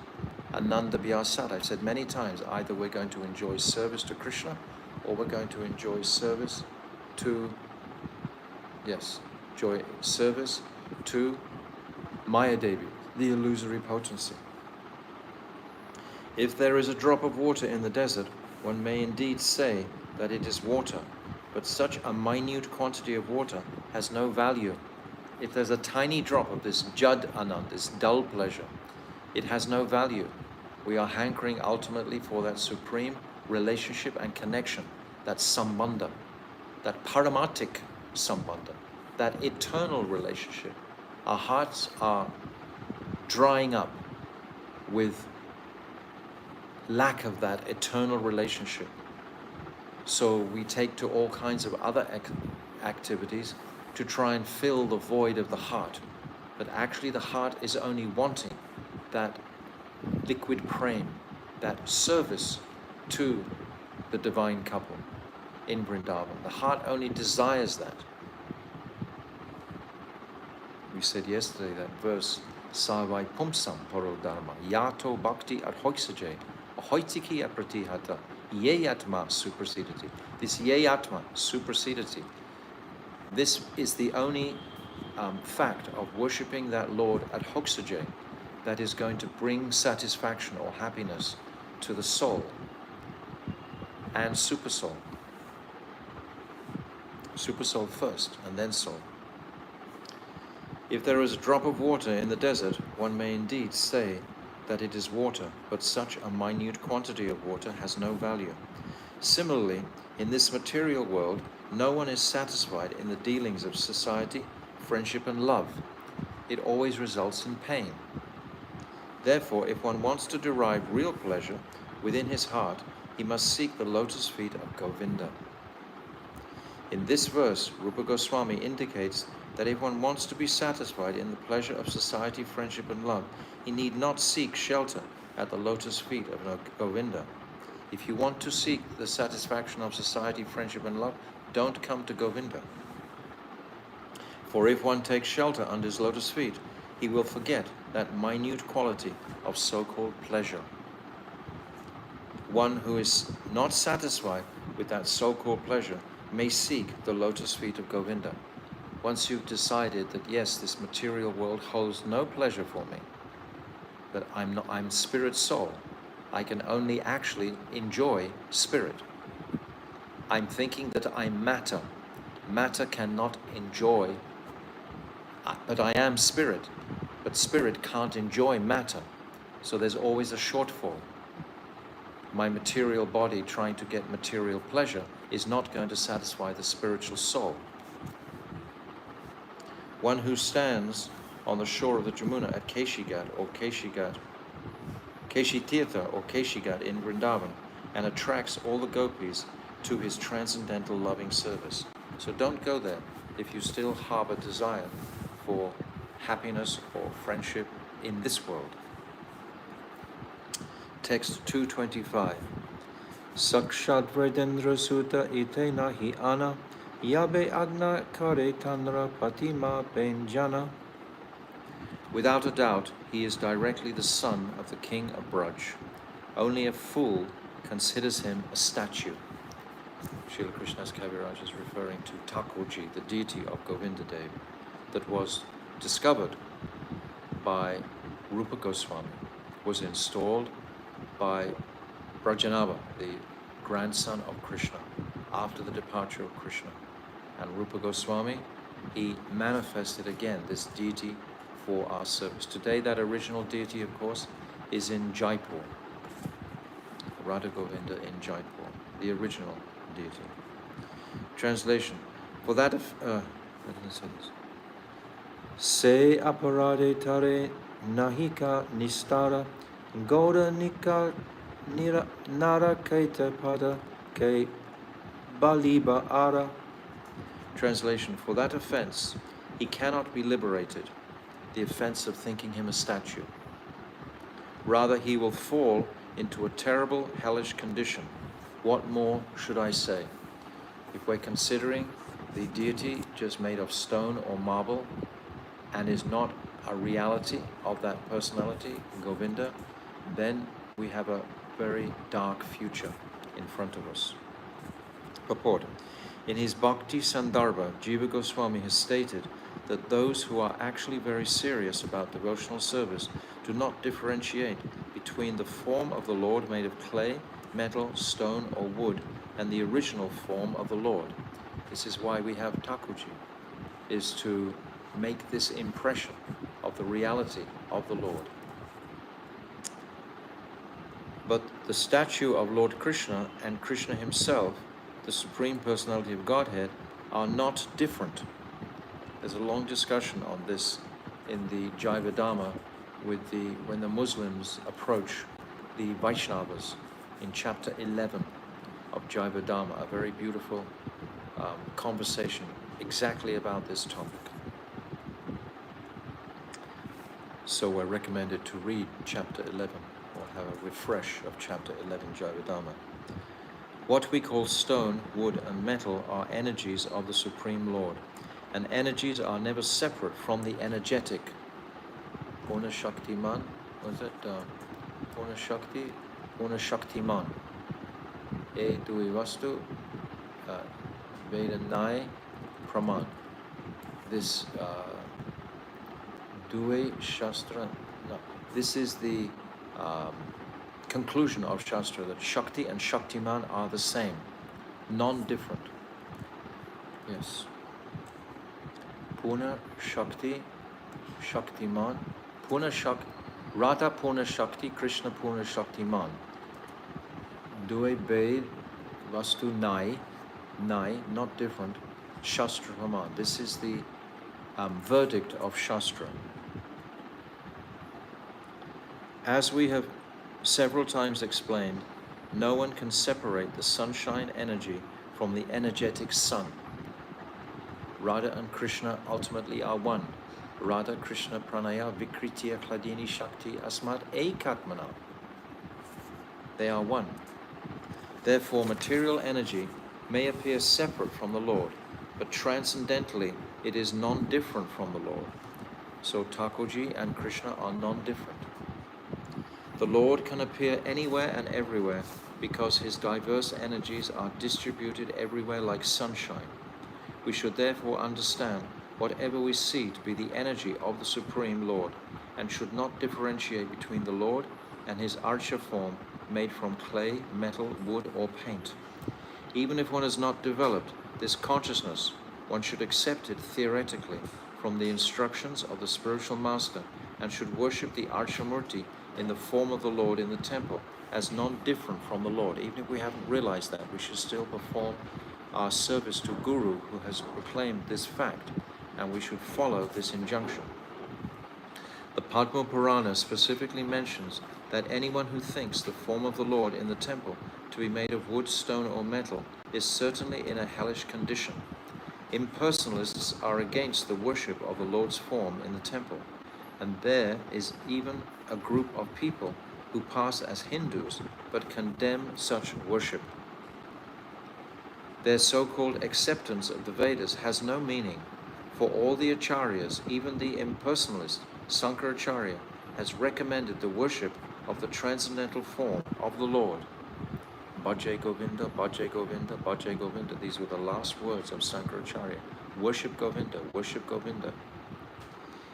Ananda Vyasad, I've said many times, either we're going to enjoy service to Krishna or we're going to enjoy service to, service to Maya Devi, the illusory potency. If there is a drop of water in the desert, one may indeed say that it is water, but such a minute quantity of water has no value. If there's a tiny drop of this Jad Anand, this dull pleasure, it has no value. We are hankering ultimately for that supreme relationship and connection, that sambandha, that paramarthik sambandha, that eternal relationship. Our hearts are drying up with lack of that eternal relationship. So we take to all kinds of other activities to try and fill the void of the heart. But actually the heart is only wanting that liquid prem, that service to the divine couple in Vrindavan. The heart only desires that. We said yesterday that verse, Savai Pumsam Paro Dharma, Yato Bhakti Arhoisaje, Ahoitiki Apratihata, Yeyatma Supersedity. This Yeyatma Supersedity, this is the only fact of worshipping that Lord at Hoksajay that is going to bring satisfaction or happiness to the soul and supersoul. Supersoul first and then soul. If there is a drop of water in the desert, one may indeed say that it is water, but such a minute quantity of water has no value. Similarly, in this material world, no one is satisfied in the dealings of society, friendship, and love. It always results in pain. Therefore, if one wants to derive real pleasure within his heart, he must seek the lotus feet of Govinda. In this verse, Rupa Goswami indicates that if one wants to be satisfied in the pleasure of society, friendship, and love, he need not seek shelter at the lotus feet of Govinda. If you want to seek the satisfaction of society, friendship, and love, don't come to Govinda. For if one takes shelter under his lotus feet, he will forget that minute quality of so-called pleasure. One who is not satisfied with that so-called pleasure may seek the lotus feet of Govinda. Once you've decided that yes, this material world holds no pleasure for me, that I'm spirit soul, I can only actually enjoy spirit. I'm thinking that I'm matter. Matter cannot enjoy, but I am spirit. But spirit can't enjoy matter. So there's always a shortfall. My material body trying to get material pleasure is not going to satisfy the spiritual soul. One who stands on the shore of the Jamuna at Keshigat or Keshitirtha or Keshigat in Vrindavan and attracts all the gopis to his transcendental loving service. So don't go there if you still harbor desire for happiness or friendship in this world. Text 225. Sakshat Vredendra Sutta ite nahi ana yabe agna Caritamrta Patima benjana. Without a doubt, he is directly the son of the king of Braj. Only a fool considers him a statue. Srila Krishnadas Kaviraj is referring to Thakurji, the deity of Govindadev, that was discovered by Rupa Goswami, was installed by Brajanava, the grandson of Krishna, after the departure of Krishna. And Rupa Goswami, he manifested again this deity for our service. Today, that original deity, of course, is in Jaipur, Radha Govinda in Jaipur, the original deity. Translation. For that of, let's say this. Se aparade tare nahika nistara goda nika nara kaita pada ke baliba ara. Translation. For that offense, he cannot be liberated, the offense of thinking him a statue. Rather, he will fall into a terrible hellish condition. What more should I say? If we're considering the deity just made of stone or marble and is not a reality of that personality, Govinda, then we have a very dark future in front of us. Purport. In his Bhakti Sandarbha, Jiva Goswami has stated that those who are actually very serious about devotional service do not differentiate between the form of the Lord made of clay, metal, stone, or wood, and the original form of the Lord. This is why we have Thakurji, is to make this impression of the reality of the Lord. But the statue of Lord Krishna and Krishna himself, the Supreme Personality of Godhead, are not different. There's a long discussion on this in the Jaivadhamma when the Muslims approach the Vaishnavas in chapter 11 of Jaivadhamma, a very beautiful conversation exactly about this topic. So we're recommended to read chapter 11 or have a refresh of chapter 11 Jaivadhamma. What we call stone, wood, and metal are energies of the Supreme Lord, and energies are never separate from the energetic. Purna Shaktiman, was it? Purna Shakti, Purna Shaktiman. E Dui Vastu, Vedanai Praman. This Dui Shastra, no, this is the conclusion of Shastra, that Shakti and Shaktiman are the same, non-different. Yes. Purna Shakti, Shaktiman, Purna Shakti, Radha Purna Shakti, Krishna Purna Shaktiman. Due Ved Vastu Nai, not different, Shastra Praman. This is the verdict of Shastra. As we have several times explained, no one can separate the sunshine energy from the energetic sun. Radha and Krishna ultimately are one. Radha Krishna Pranaya Vikritya Kladini Shakti Asmat Ekatmana. They are one. Therefore, material energy may appear separate from the Lord, but transcendentally it is non-different from the Lord. So Thakurji and Krishna are non-different. The Lord can appear anywhere and everywhere because his diverse energies are distributed everywhere like sunshine. We should therefore understand whatever we see to be the energy of the Supreme Lord, and should not differentiate between the Lord and his archa form made from clay, metal, wood, or paint. Even if one has not developed this consciousness, one should accept it theoretically from the instructions of the spiritual master, and should worship the Archamurti in the form of the Lord in the temple as non-different from the Lord. Even if we haven't realized that, we should still perform our service to Guru, who has proclaimed this fact, and we should follow this injunction. The Padma Purana specifically mentions that anyone who thinks the form of the Lord in the temple to be made of wood, stone, or metal is certainly in a hellish condition. Impersonalists are against the worship of the Lord's form in the temple, and there is even a group of people who pass as Hindus but condemn such worship. Their so-called acceptance of the Vedas has no meaning, for all the acharyas, even the impersonalist Sankaracharya, has recommended the worship of the transcendental form of the Lord. Bhaje Govinda, Bhaje Govinda, Bhaje Govinda. These were the last words of Sankaracharya. Worship Govinda, worship Govinda.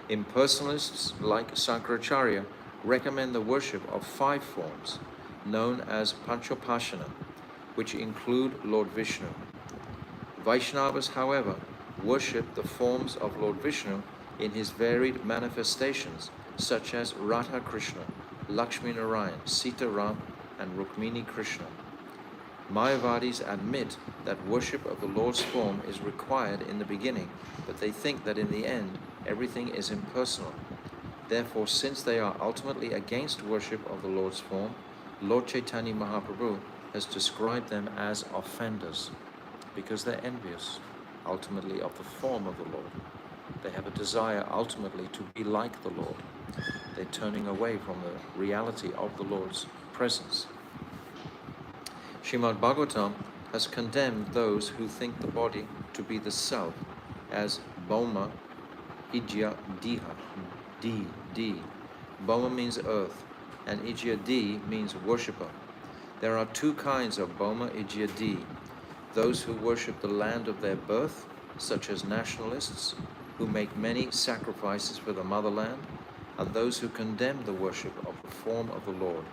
Impersonalists like Sankaracharya recommend the worship of 5 forms, known as Panchopashana, which include Lord Vishnu. Vaishnavas, however, worship the forms of Lord Vishnu in his varied manifestations, such as Radha Krishna, Lakshmi Narayan, Sita Ram, and Rukmini Krishna. Mayavadis admit that worship of the Lord's form is required in the beginning, but they think that in the end, everything is impersonal. Therefore, since they are ultimately against worship of the Lord's form, Lord Chaitanya Mahaprabhu has described them as offenders, because they're envious, ultimately, of the form of the Lord. They have a desire, ultimately, to be like the Lord. They're turning away from the reality of the Lord's presence. Srimad Bhagavatam has condemned those who think the body to be the self as Bhoma Ijya Diha, D. Bhoma means earth, and Ijya Di means worshipper. There are 2 kinds of Bhoma Ijya Di: those who worship the land of their birth, such as nationalists, who make many sacrifices for the motherland, and those who condemn the worship of the form of the Lord.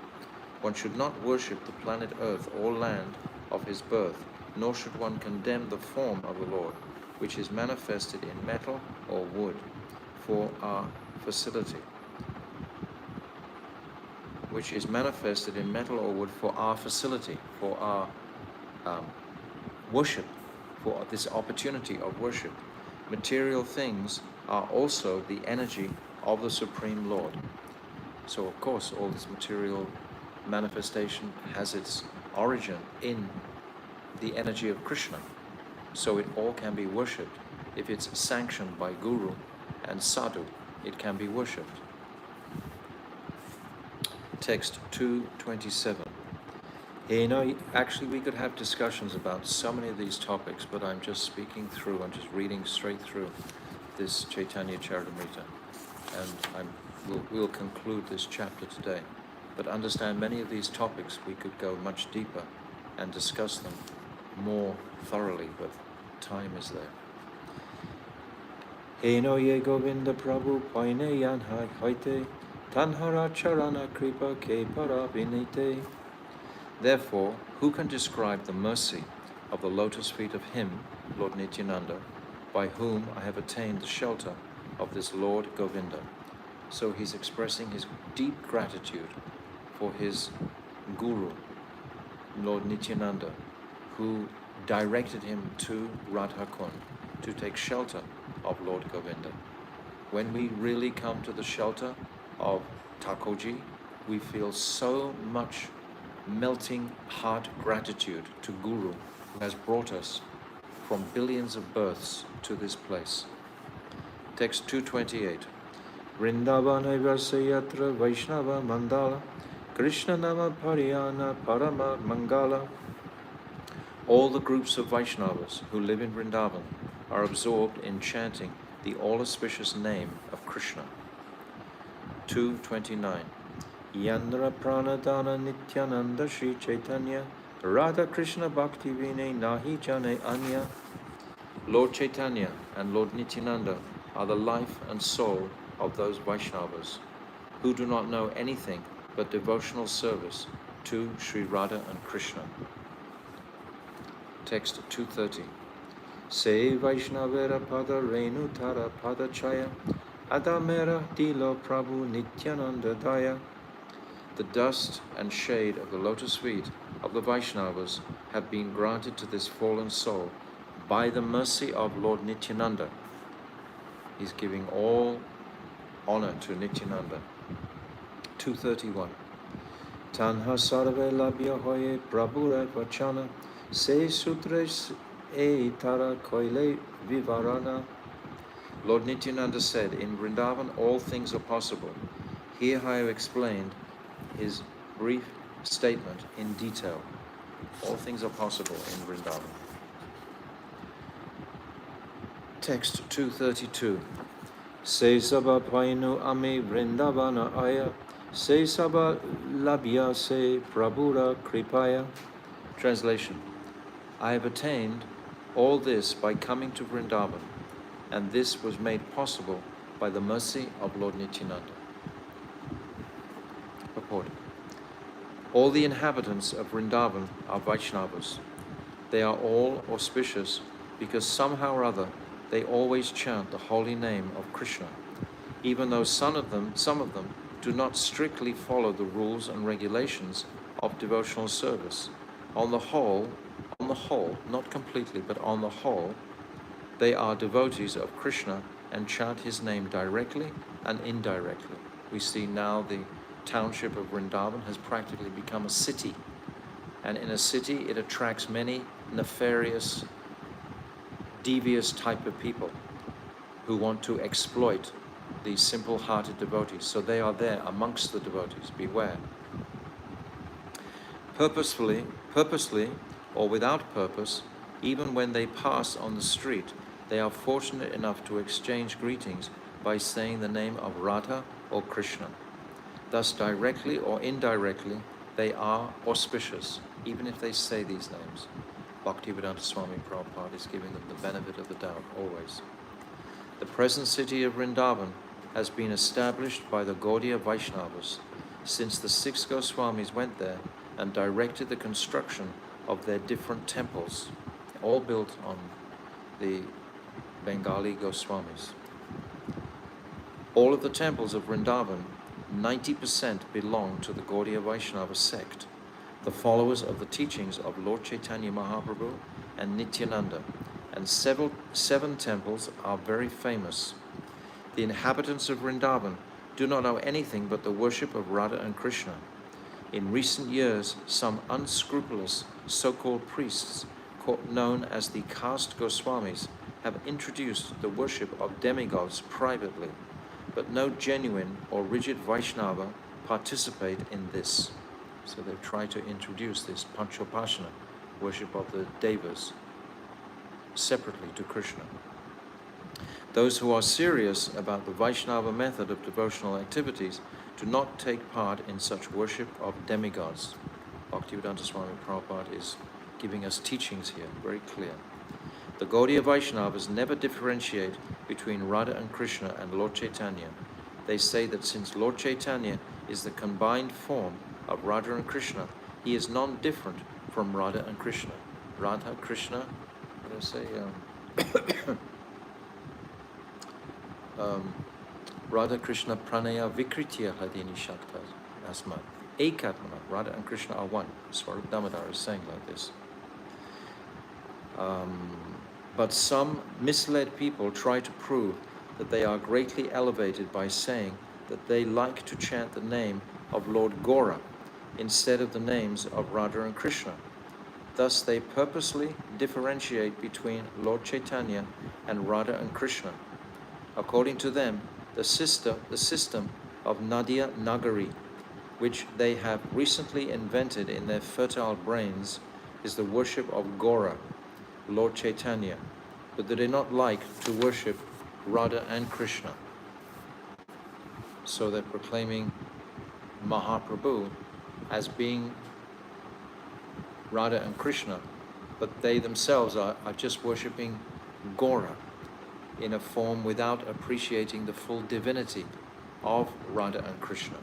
One should not worship the planet Earth or land of his birth, nor should one condemn the form of the Lord, which is manifested in metal or wood, for our facility. For our worship, for this opportunity of worship. Material things are also the energy of the Supreme Lord. So of course, all this material manifestation has its origin in the energy of Krishna. So it all can be worshipped. If it's sanctioned by Guru and Sadhu, it can be worshipped. Text 227. Actually, we could have discussions about so many of these topics, but I'm just reading straight through this Caitanya Caritamrta, and we'll conclude this chapter today. But understand, many of these topics we could go much deeper and discuss them more thoroughly, but time is there. Heno ye Govinda Prabhu paine yan haite tanhara charana kripa ke para vinite. Therefore, who can describe the mercy of the lotus feet of him, Lord Nityananda, by whom I have attained the shelter of this Lord Govinda? So he's expressing his deep gratitude for his Guru, Lord Nityananda, who directed him to Radhakund to take shelter of Lord Govinda. When we really come to the shelter of Thakurji, we feel so much melting heart gratitude to Guru, who has brought us from billions of births to this place. Text 228. Vrindavana Varsayatra Vaishnava Mandala Krishna Nama Pariyana Parama Mangala. All the groups of Vaishnavas who live in Vrindavan are absorbed in chanting the all-auspicious name of Krishna. 2:29. Yandra Pranadana Nityananda Sri Chaitanya Radha Krishna Bhakti Vinay Nahi Jane Anya. Lord Chaitanya and Lord Nityananda are the life and soul of those Vaishnavas who do not know anything but devotional service to Sri Radha and Krishna. Text 230. Se Vaishnavera Pada Renu Tara Pada Chaya Adamera Dilo Prabhu Nityananda Daya. The dust and shade of the lotus feet of the Vaishnavas have been granted to this fallen soul by the mercy of Lord Nityananda. He's giving all honor to Nityananda. 231. Tanha Sarve Labhya Hoye Prabhu Vachana Se Sutres E Tara Koile Vivarana. Lord Nityananda said, in Vrindavan all things are possible. Here I have explained his brief statement in detail. All things are possible in Vrindavan. Text 232. Se Saba Painu Ame Vrindavana Aya Se Saba Labhya Se Prabhura Kripaya. Translation. I have attained all this by coming to Vrindavan, and this was made possible by the mercy of Lord Nityananda. Purport. All the inhabitants of Vrindavan are Vaishnavas. They are all auspicious because somehow or other they always chant the holy name of Krishna, even though some of them do not strictly follow the rules and regulations of devotional service. On the whole, not completely, but on the whole, they are devotees of Krishna and chant his name directly and indirectly. We see now the township of Vrindavan has practically become a city. And in a city, it attracts many nefarious, devious type of people who want to exploit these simple-hearted devotees. So they are there amongst the devotees. Beware. Purposely, or without purpose, even when they pass on the street, they are fortunate enough to exchange greetings by saying the name of Radha or Krishna. Thus, directly or indirectly, they are auspicious, even if they say these names. Bhaktivedanta Swami Prabhupada is giving them the benefit of the doubt always. The present city of Vrindavan has been established by the Gaudiya Vaishnavas since the 6 Goswamis went there and directed the construction of their different temples, all built on the Bengali Goswamis. All of the temples of Vrindavan, 90% belong to the Gaudiya Vaishnava sect, the followers of the teachings of Lord Chaitanya Mahaprabhu and Nityananda, and 7 temples are very famous. The inhabitants of Vrindavan do not know anything but the worship of Radha and Krishna. In recent years, some unscrupulous so-called priests, known as the caste Goswamis, have introduced the worship of demigods privately, but no genuine or rigid Vaishnava participate in this. So they've tried to introduce this Panchopashana, worship of the devas, separately to Krishna. Those who are serious about the Vaishnava method of devotional activities do not take part in such worship of demigods. Bhaktivedanta Swami Prabhupada is giving us teachings here, very clear. The Gaudiya Vaishnavas never differentiate between Radha and Krishna and Lord Chaitanya. They say that since Lord Chaitanya is the combined form of Radha and Krishna, he is non-different from Radha and Krishna. Radha, Krishna, what did I say? Radha Krishna Pranaya Vikritya Hadini Shakta Asmat. Ekatmana, Radha and Krishna are one. Swarup Damodar is saying like this. But some misled people try to prove that they are greatly elevated by saying that they like to chant the name of Lord Gora instead of the names of Radha and Krishna. Thus they purposely differentiate between Lord Chaitanya and Radha and Krishna. According to them, the system of Nadia Nagari, which they have recently invented in their fertile brains, is the worship of Gora, Lord Chaitanya, but they do not like to worship Radha and Krishna. So they're proclaiming Mahaprabhu as being Radha and Krishna, but they themselves are just worshipping Gaura in a form without appreciating the full divinity of Radha and Krishna.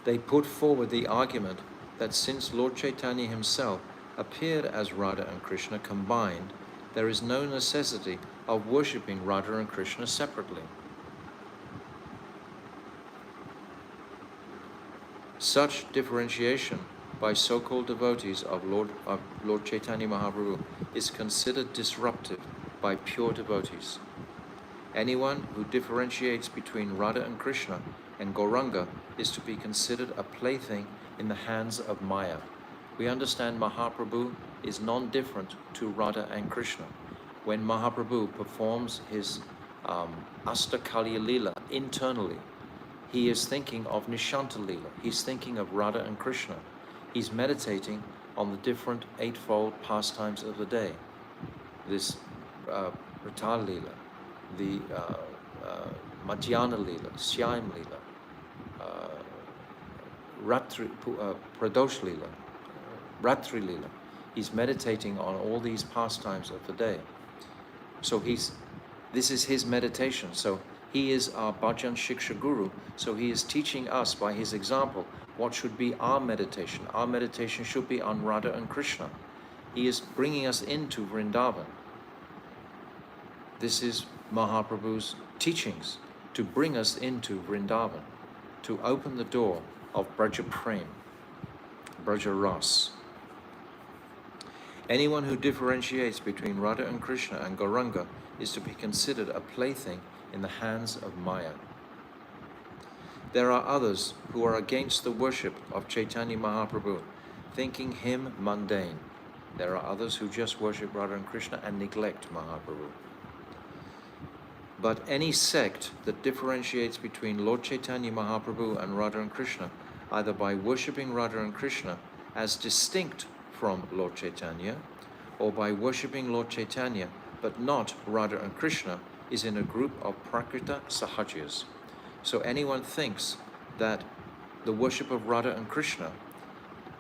They put forward the argument that since Lord Chaitanya himself appeared as Radha and Krishna combined, there is no necessity of worshipping Radha and Krishna separately. Such differentiation by so-called devotees of Lord Chaitanya Mahaprabhu is considered disruptive by pure devotees. Anyone who differentiates between Radha and Krishna and Gauranga is to be considered a plaything in the hands of Maya. We understand Mahaprabhu is non-different to Radha and Krishna. When Mahaprabhu performs his Astakali Lila internally, he is thinking of Nishanta Lila. He's thinking of Radha and Krishna. He's meditating on the different eightfold pastimes of the day. This Ratal Lila, the Madhyana Lila, Shyam Lila, Pradosh Lila, Ratri Lila. He's meditating on all these pastimes of the day. So this is his meditation. So he is our Bhajan Shiksha Guru. So he is teaching us by his example what should be our meditation. Our meditation should be on Radha and Krishna. He is bringing us into Vrindavan. This is Mahaprabhu's teachings, to bring us into Vrindavan, to open the door of Braja Prem, Braja Ras. Anyone who differentiates between Radha and Krishna and Gauranga is to be considered a plaything in the hands of Maya. There are others who are against the worship of Chaitanya Mahaprabhu, thinking him mundane. There are others who just worship Radha and Krishna and neglect Mahaprabhu. But any sect that differentiates between Lord Chaitanya Mahaprabhu and Radha and Krishna, either by worshipping Radha and Krishna as distinct from Lord Chaitanya, or by worshipping Lord Chaitanya but not Radha and Krishna, is in a group of Prakrita Sahajas. So anyone thinks that the worship of Radha and Krishna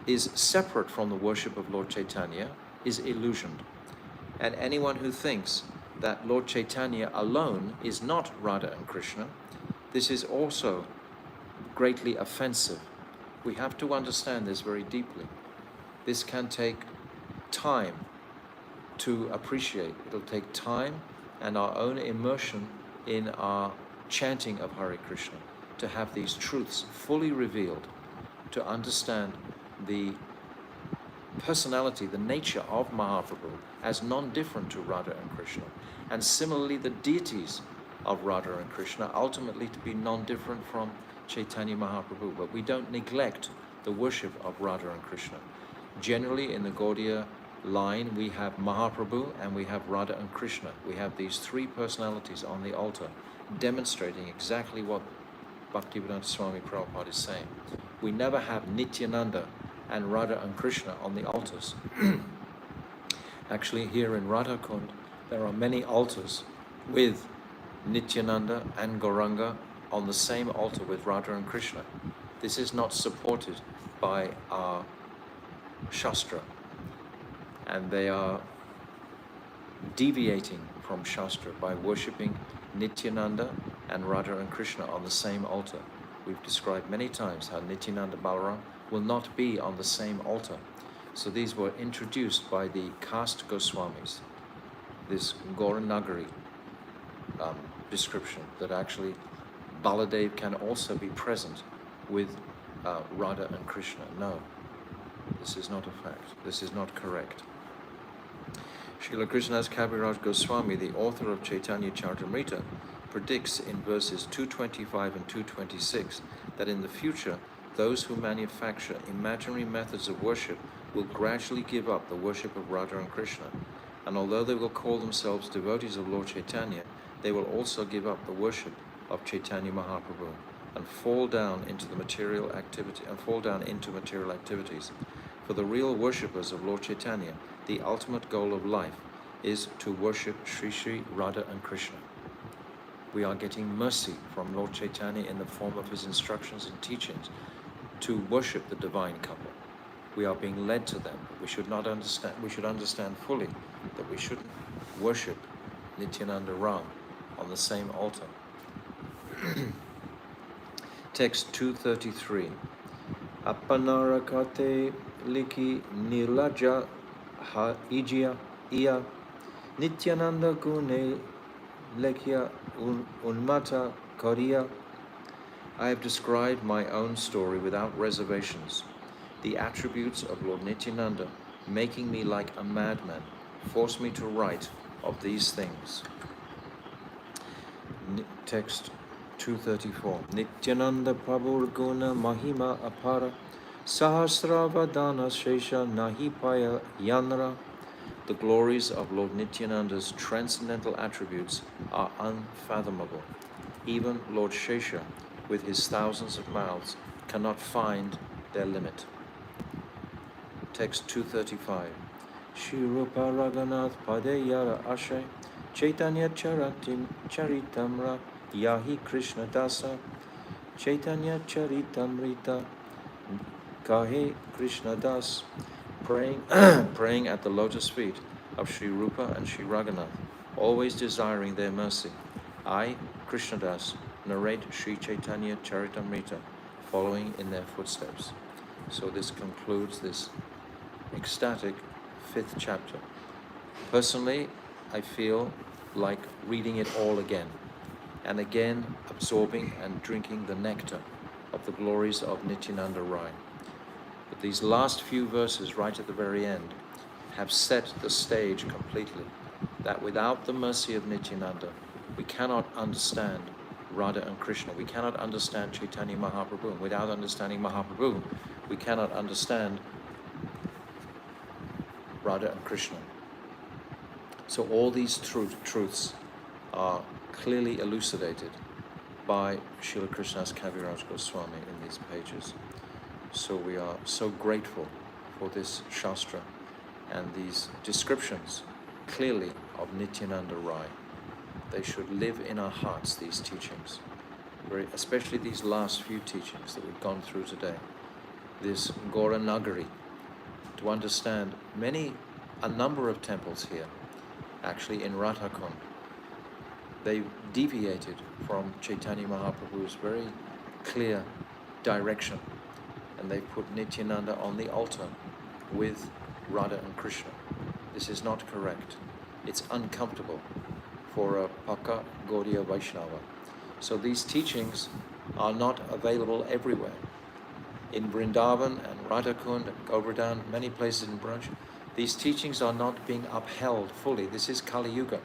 is separate from the worship of Lord Chaitanya is illusioned. And anyone who thinks that Lord Chaitanya alone is not Radha and Krishna, this is also greatly offensive. We have to understand this very deeply. This can take time to appreciate. It'll take time and our own immersion in our chanting of Hare Krishna to have these truths fully revealed, to understand the personality, the nature of Mahaprabhu as non-different to Radha and Krishna, and similarly the deities of Radha and Krishna ultimately to be non-different from Chaitanya Mahaprabhu. But we don't neglect the worship of Radha and Krishna. Generally in the Gaudiya line we have Mahaprabhu and we have Radha and Krishna. We have these three personalities on the altar demonstrating exactly what Bhaktivedanta Swami Prabhupada is saying. We never have Nityananda and Radha and Krishna on the altars. Actually, here in Radhakund, there are many altars with Nityananda and Gauranga on the same altar with Radha and Krishna. This is not supported by our Shastra, and they are deviating from Shastra by worshipping Nityananda and Radha and Krishna on the same altar. We've described many times how Nityananda Balaram will not be on the same altar. So these were introduced by the caste Goswamis, this Gauranagari description that actually Baladev can also be present with Radha and Krishna. No, this is not a fact. This is not correct. Srila Krishnadas Kaviraj Goswami, the author of Caitanya Caritamrta, predicts in verses 225 and 226 that in the future, those who manufacture imaginary methods of worship will gradually give up the worship of Radha and Krishna. And although they will call themselves devotees of Lord Chaitanya, they will also give up the worship of Chaitanya Mahaprabhu and fall down into material activities. For the real worshippers of Lord Chaitanya, the ultimate goal of life is to worship Sri Sri Radha and Krishna. we are getting mercy from Lord Chaitanya in the form of his instructions and teachings to worship the divine couple. We are being led to them. We should understand fully that we shouldn't worship Nityananda Ram on the same altar. Text 233. Apanarakate liki nilaja ha ijya iya Nityananda gune lekya unmata kariya. I have described my own story without reservations. The attributes of Lord Nityananda, making me like a madman, force me to write of these things. Text 234. Nityananda Prabhur Guna Mahima Apara Sahasravadana Shesha Nahipaya Yanra. The glories of Lord Nityananda's transcendental attributes are unfathomable. Even Lord Shesha, with his thousands of mouths, cannot find their limit. Text 235. Shri Rupa Raghunath Padeyara Ashay Caitanya Caritamrta Adi-lila Krishna Dasa Caitanya Caritamrta Adi-lila Krishna Das. Praying at the lotus feet of Shri Rupa and Shri Raghunath, always desiring their mercy, I, Krishnadas, narrate Shri Caitanya Caritamrta, following in their footsteps. So this concludes this ecstatic 5th chapter. Personally, I feel like reading it all again, and again absorbing and drinking the nectar of the glories of Nityananda Rai. But these last few verses right at the very end have set the stage completely, that without the mercy of Nityananda, we cannot understand Radha and Krishna. We cannot understand Chaitanya Mahaprabhu. And without understanding Mahaprabhu, we cannot understand Radha and Krishna. So all these truths are clearly elucidated by Srila Krishnadas Kaviraj Goswami in these pages. So we are so grateful for this Shastra and these descriptions clearly of Nityananda Rai. They should live in our hearts, these teachings, especially these last few teachings that we've gone through today. This Gaura Nagari, to understand a number of temples here, actually in Radhakund, they deviated from Chaitanya Mahaprabhu's very clear direction, and they put Nityananda on the altar with Radha and Krishna. This is not correct. It's uncomfortable for a Paka Gaudiya Vaishnava. So these teachings are not available everywhere. In Vrindavan and Radhakund and Govardhan, many places in Braj, these teachings are not being upheld fully. This is Kali Yuga.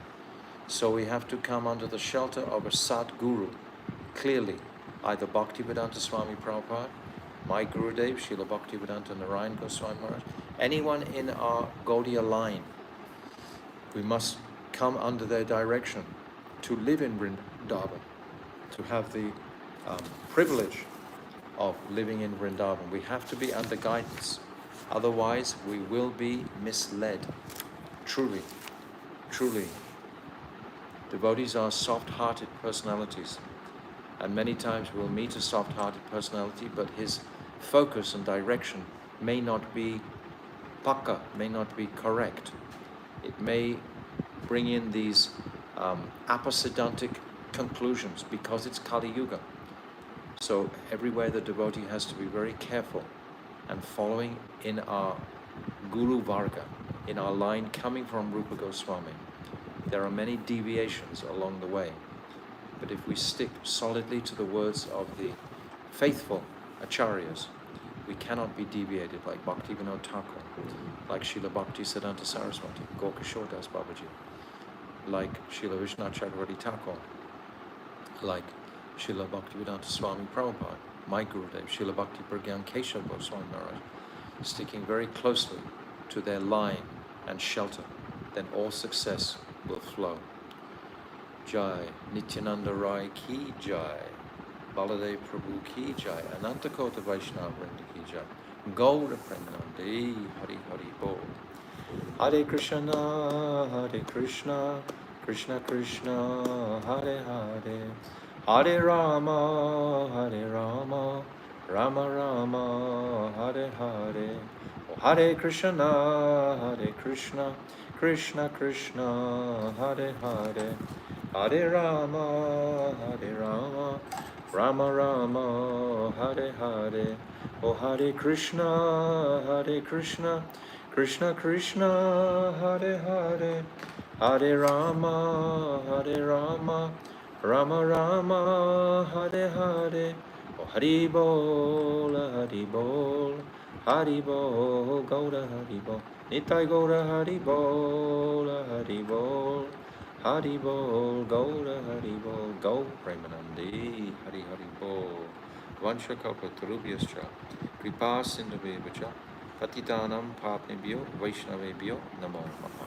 So we have to come under the shelter of a Sadguru, clearly, either Bhaktivedanta Swami Prabhupada, my Gurudev, Srila Bhaktivedanta Narayan Goswami Maharaj, anyone in our Gaudiya line. We must come under their direction to live in Vrindavan, to have the privilege of living in Vrindavan. We have to be under guidance. Otherwise, we will be misled. Truly, truly. Devotees are soft-hearted personalities, and many times we'll meet a soft-hearted personality, but his focus and direction may not be pakka, may not be correct. It may bring in these apasidantic conclusions because it's Kali Yuga. So everywhere the devotee has to be very careful and following in our Guru Varga, in our line coming from Rupa Goswami. There are many deviations along the way, but if we stick solidly to the words of the faithful acharyas, we cannot be deviated like Bhaktivinoda Thakur, like Srila Bhakti Siddhanta Saraswati, Gokishore Das Babaji, like Srila Vishnu Chakravarti Thakur, like Srila Bhaktivedanta Swami Prabhupada, my Gurudev, Srila Bhakti Pragyan Keshav Goswami Maharaj, sticking very closely to their line and shelter, then all success will flow. Jai, Nityananda Rai ki jai, Baladev Prabhu ki jai, Anantakota Vaishnava Vrinda ki jai, Gaura Premanande, Hari Hari Bol. Hare Krishna, Krishna Krishna Hare Hare, Hare Rama, Hare Rama, Rama Rama, Hare Hare, oh, Hare Krishna, Hare Krishna, Krishna Krishna, Hare Hare, Hare Rama, Hare Rama, Rama Rama, Hare Hare, oh, Hare Krishna, Hare Krishna, Krishna Krishna, Hare Hare, Hare Rama, Hare Rama, Rama Rama, Hare Hare, oh Hari Bol, Hari Bol, Hari Bol, Gaura Hari Bol, Nitai Gaura Hari Bol, Hari Bol, Hari Bol, Gaura Hari Bol, Gau Premanandi, Hari Hari Bol, Vanshakapa Tarubhyascha, Kripa Sindhavebhacha, Patitanam Papnebhyo, Vaishnavebhyo, Namo Namaha.